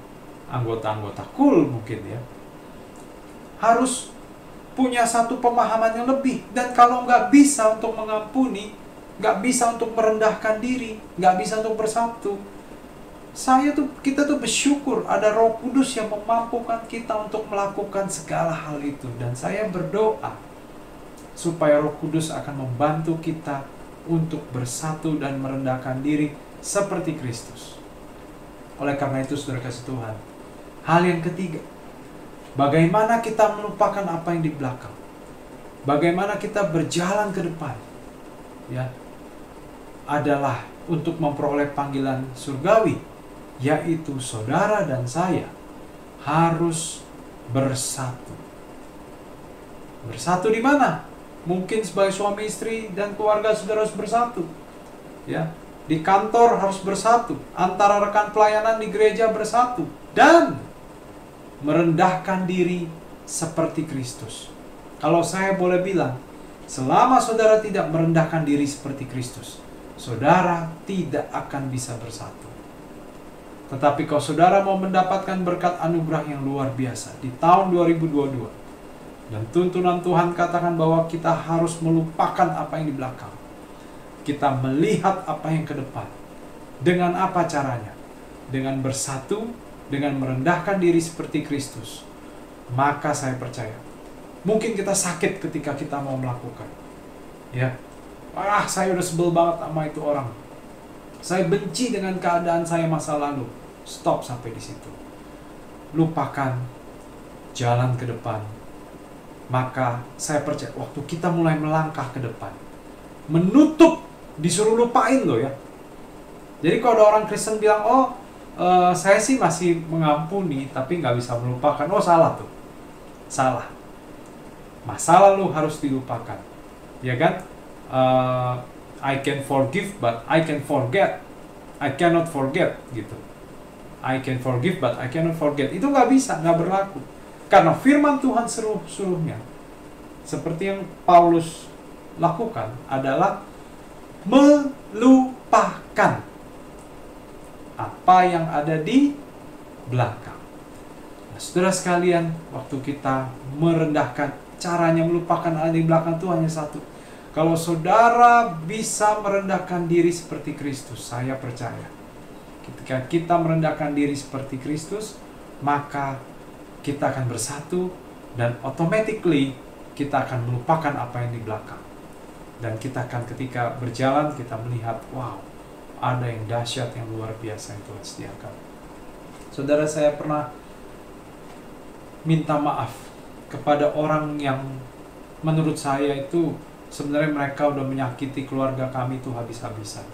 anggota-anggota kul mungkin, ya. Harus punya satu pemahaman yang lebih. Dan kalau nggak bisa untuk mengampuni, nggak bisa untuk merendahkan diri, nggak bisa untuk bersatu, kita tuh bersyukur ada Roh Kudus yang memampukan kita untuk melakukan segala hal itu. Dan saya berdoa supaya Roh Kudus akan membantu kita untuk bersatu dan merendahkan diri seperti Kristus. Oleh karena itu, saudara kasih Tuhan, hal yang ketiga, bagaimana kita melupakan apa yang di belakang? Bagaimana kita berjalan ke depan? Ya, adalah untuk memperoleh panggilan surgawi, yaitu saudara dan saya harus bersatu. Bersatu di mana? Mungkin sebagai suami istri dan keluarga saudara harus bersatu. Ya, di kantor harus bersatu, antara rekan pelayanan di gereja bersatu, dan merendahkan diri seperti Kristus. Kalau saya boleh bilang, selama saudara tidak merendahkan diri seperti Kristus, saudara tidak akan bisa bersatu. Tetapi kalau saudara mau mendapatkan berkat anugerah yang luar biasa di tahun 2022, dan tuntunan Tuhan katakan bahwa kita harus melupakan apa yang di belakang, kita melihat apa yang ke depan. Dengan apa caranya? Dengan bersatu, dengan merendahkan diri seperti Kristus. Maka saya percaya, mungkin kita sakit ketika kita mau melakukan. Ya, saya udah sebel banget sama itu orang. Saya benci dengan keadaan saya masa lalu. Stop sampai di situ. Lupakan, jalan ke depan. Maka saya percaya waktu kita mulai melangkah ke depan, menutup, disuruh lupain loh ya. Jadi kalau ada orang Kristen bilang, saya sih masih mengampuni tapi nggak bisa melupakan. Salah tuh. Salah. Masa lalu harus dilupakan. Ya kan? I can forgive but I can forget. I cannot forget gitu. I can forgive but I cannot forget. Itu nggak bisa, nggak berlaku. Karena firman Tuhan suruhnya, seperti yang Paulus lakukan, adalah melupakan apa yang ada di belakang. Nah, saudara sekalian, waktu kita merendahkan, caranya melupakan ada di belakang itu hanya satu. Kalau saudara bisa merendahkan diri seperti Kristus, saya percaya, ketika kita merendahkan diri seperti Kristus, maka kita akan bersatu dan automatically kita akan melupakan apa yang di belakang. Dan kita akan ketika berjalan kita melihat, wow, ada yang dahsyat, yang luar biasa yang Tuhan sediakan. Saudara, saya pernah minta maaf kepada orang yang menurut saya itu sebenarnya mereka udah menyakiti keluarga kami itu habis-habisan.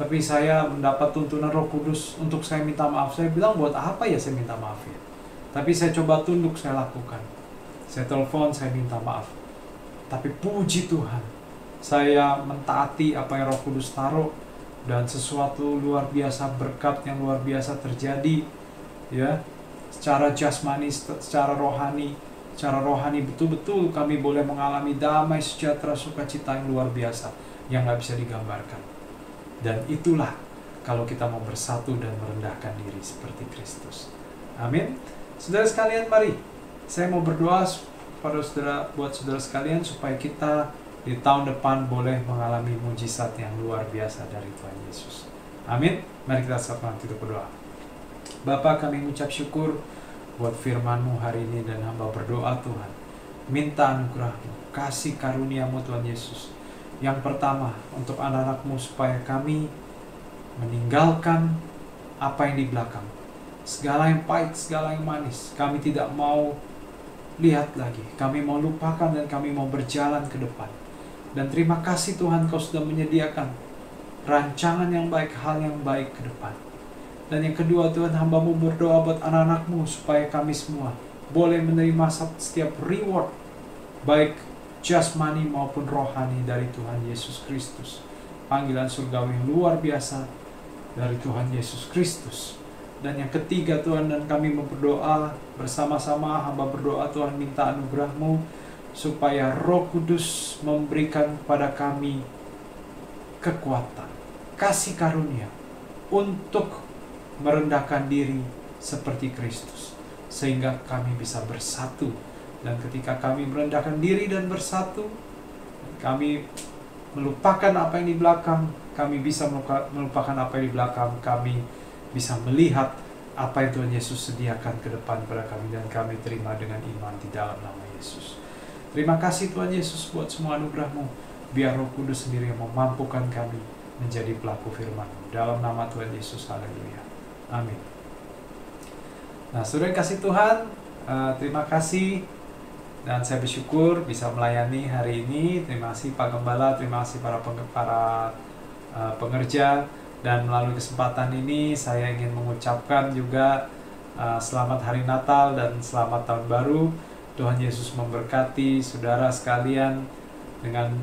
Tapi saya mendapat tuntunan Roh Kudus untuk saya minta maaf. Saya bilang, buat apa ya saya minta maaf ya? Tapi saya coba tunduk, saya lakukan. Saya telepon, saya minta maaf. Tapi puji Tuhan, saya mentaati apa yang Roh Kudus taruh, dan sesuatu luar biasa, berkat yang luar biasa terjadi, ya, secara jasmani, secara rohani. Secara rohani betul-betul kami boleh mengalami damai, sejahtera, sukacita yang luar biasa, yang nggak bisa digambarkan. Dan itulah kalau kita mau bersatu dan merendahkan diri seperti Kristus. Amin. Saudara sekalian, mari saya mau berdoa pada saudara, buat saudara sekalian, supaya kita di tahun depan boleh mengalami mujizat yang luar biasa dari Tuhan Yesus. Amin. Mari kita sama-sama kita berdoa. Bapa, kami mengucap syukur buat firman-Mu hari ini, dan hamba berdoa Tuhan, minta anugerah-Mu, kasih karunia-Mu Tuhan Yesus. Yang pertama untuk anak-anak-Mu, supaya kami meninggalkan apa yang di belakang, segala yang pahit, segala yang manis, kami tidak mau lihat lagi. Kami mau lupakan dan kami mau berjalan ke depan. Dan terima kasih Tuhan, Kau sudah menyediakan rancangan yang baik, hal yang baik ke depan. Dan yang kedua Tuhan, hamba-Mu berdoa buat anak-anak-Mu, supaya kami semua boleh menerima setiap reward, baik jasmani maupun rohani dari Tuhan Yesus Kristus. Panggilan surgawi yang luar biasa dari Tuhan Yesus Kristus. Dan yang ketiga Tuhan, dan kami berdoa bersama-sama, hamba berdoa Tuhan, minta anugerah-Mu supaya Roh Kudus memberikan kepada kami kekuatan, kasih karunia untuk merendahkan diri seperti Kristus, sehingga kami bisa bersatu. Dan ketika kami merendahkan diri dan bersatu, kami melupakan apa yang di belakang, kami bisa melupakan apa yang di belakang, kami bisa melihat apa yang Tuhan Yesus sediakan ke depan pada kami, dan kami terima dengan iman di dalam nama Yesus. Terima kasih Tuhan Yesus buat semua anugerah-Mu. Biar Roh Kudus sendiri yang memampukan kami menjadi pelaku firman-Mu. Dalam nama Tuhan Yesus, haleluya. Amin. Nah, saudara kasih Tuhan, terima kasih. Dan saya bersyukur bisa melayani hari ini. Terima kasih Pak Gembala, terima kasih para pengerja. Dan melalui kesempatan ini saya ingin mengucapkan juga selamat Hari Natal dan selamat Tahun Baru. Tuhan Yesus memberkati saudara sekalian dengan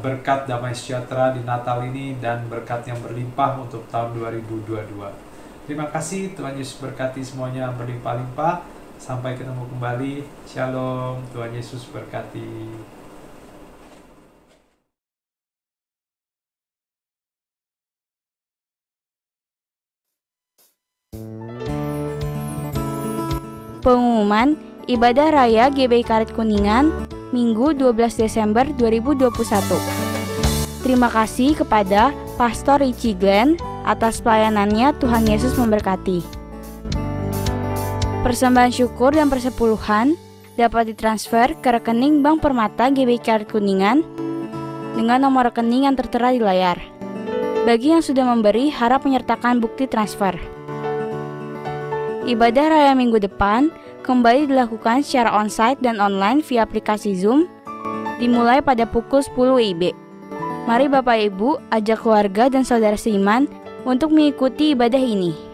berkat damai sejahtera di Natal ini, dan berkat yang berlimpah untuk tahun 2022. Terima kasih, Tuhan Yesus berkati semuanya berlimpah-limpah. Sampai ketemu kembali. Shalom, Tuhan Yesus berkati. Pengumuman Ibadah Raya GBI Karet Kuningan Minggu 12 Desember 2021. Terima kasih kepada Pastor Richie Glenn atas pelayanannya. Tuhan Yesus memberkati. Persembahan syukur dan persepuluhan dapat ditransfer ke rekening Bank Permata GBI Karet Kuningan dengan nomor rekening yang tertera di layar. Bagi yang sudah memberi, harap menyertakan bukti transfer. Ibadah Raya minggu depan kembali dilakukan secara onsite dan online via aplikasi Zoom, dimulai pada pukul 10 WIB. Mari Bapak Ibu ajak keluarga dan saudara seiman untuk mengikuti ibadah ini.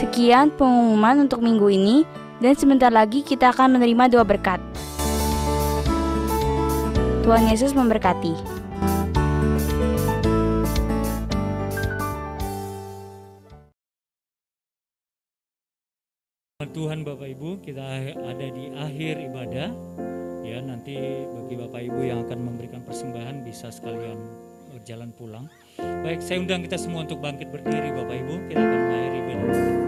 Sekian pengumuman untuk minggu ini, dan sebentar lagi kita akan menerima doa berkat. Tuhan Yesus memberkati. Tuhan Bapak Ibu, kita ada di akhir ibadah. Ya, nanti bagi Bapak Ibu yang akan memberikan persembahan bisa sekalian jalan pulang. Baik, saya undang kita semua untuk bangkit berdiri Bapak Ibu. Kita akan mengakhiri ibadah kita.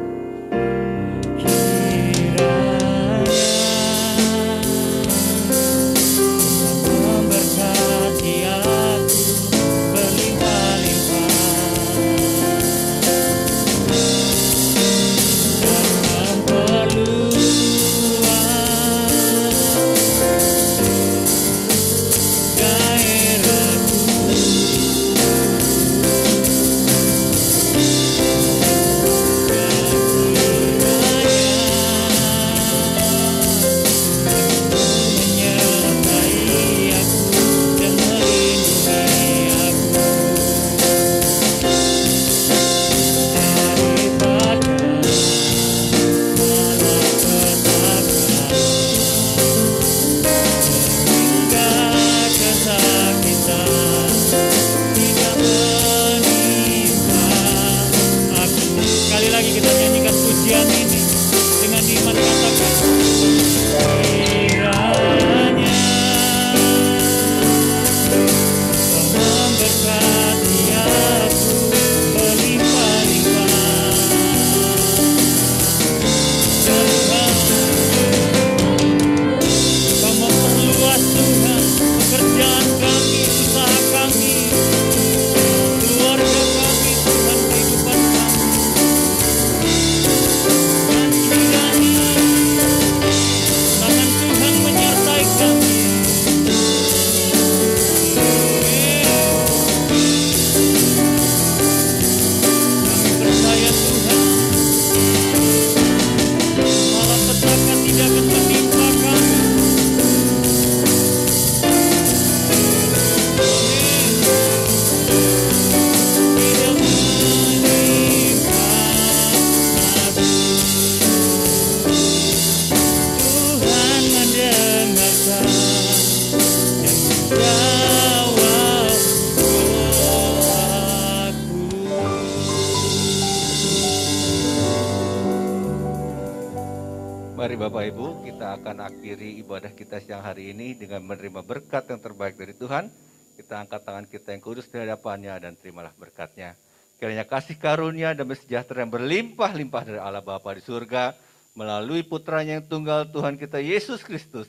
Mari Bapak Ibu, kita akan akhiri ibadah kita siang hari ini dengan menerima berkat yang terbaik dari Tuhan. Kita angkat tangan kita yang kudus di hadapannya dan terimalah berkat-Nya. Kiranya kasih karunia dan sejahtera yang berlimpah-limpah dari Allah Bapa di surga, melalui putranya yang tunggal Tuhan kita Yesus Kristus,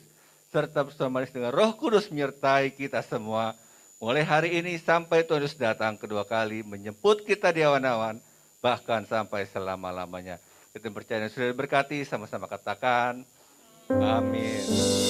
serta bersama dengan Roh Kudus menyertai kita semua, mulai hari ini sampai Tuhan Yesus datang kedua kali, menjemput kita di awan-awan, bahkan sampai selama-lamanya. Kita percaya sudah diberkati, sama-sama katakan, amin.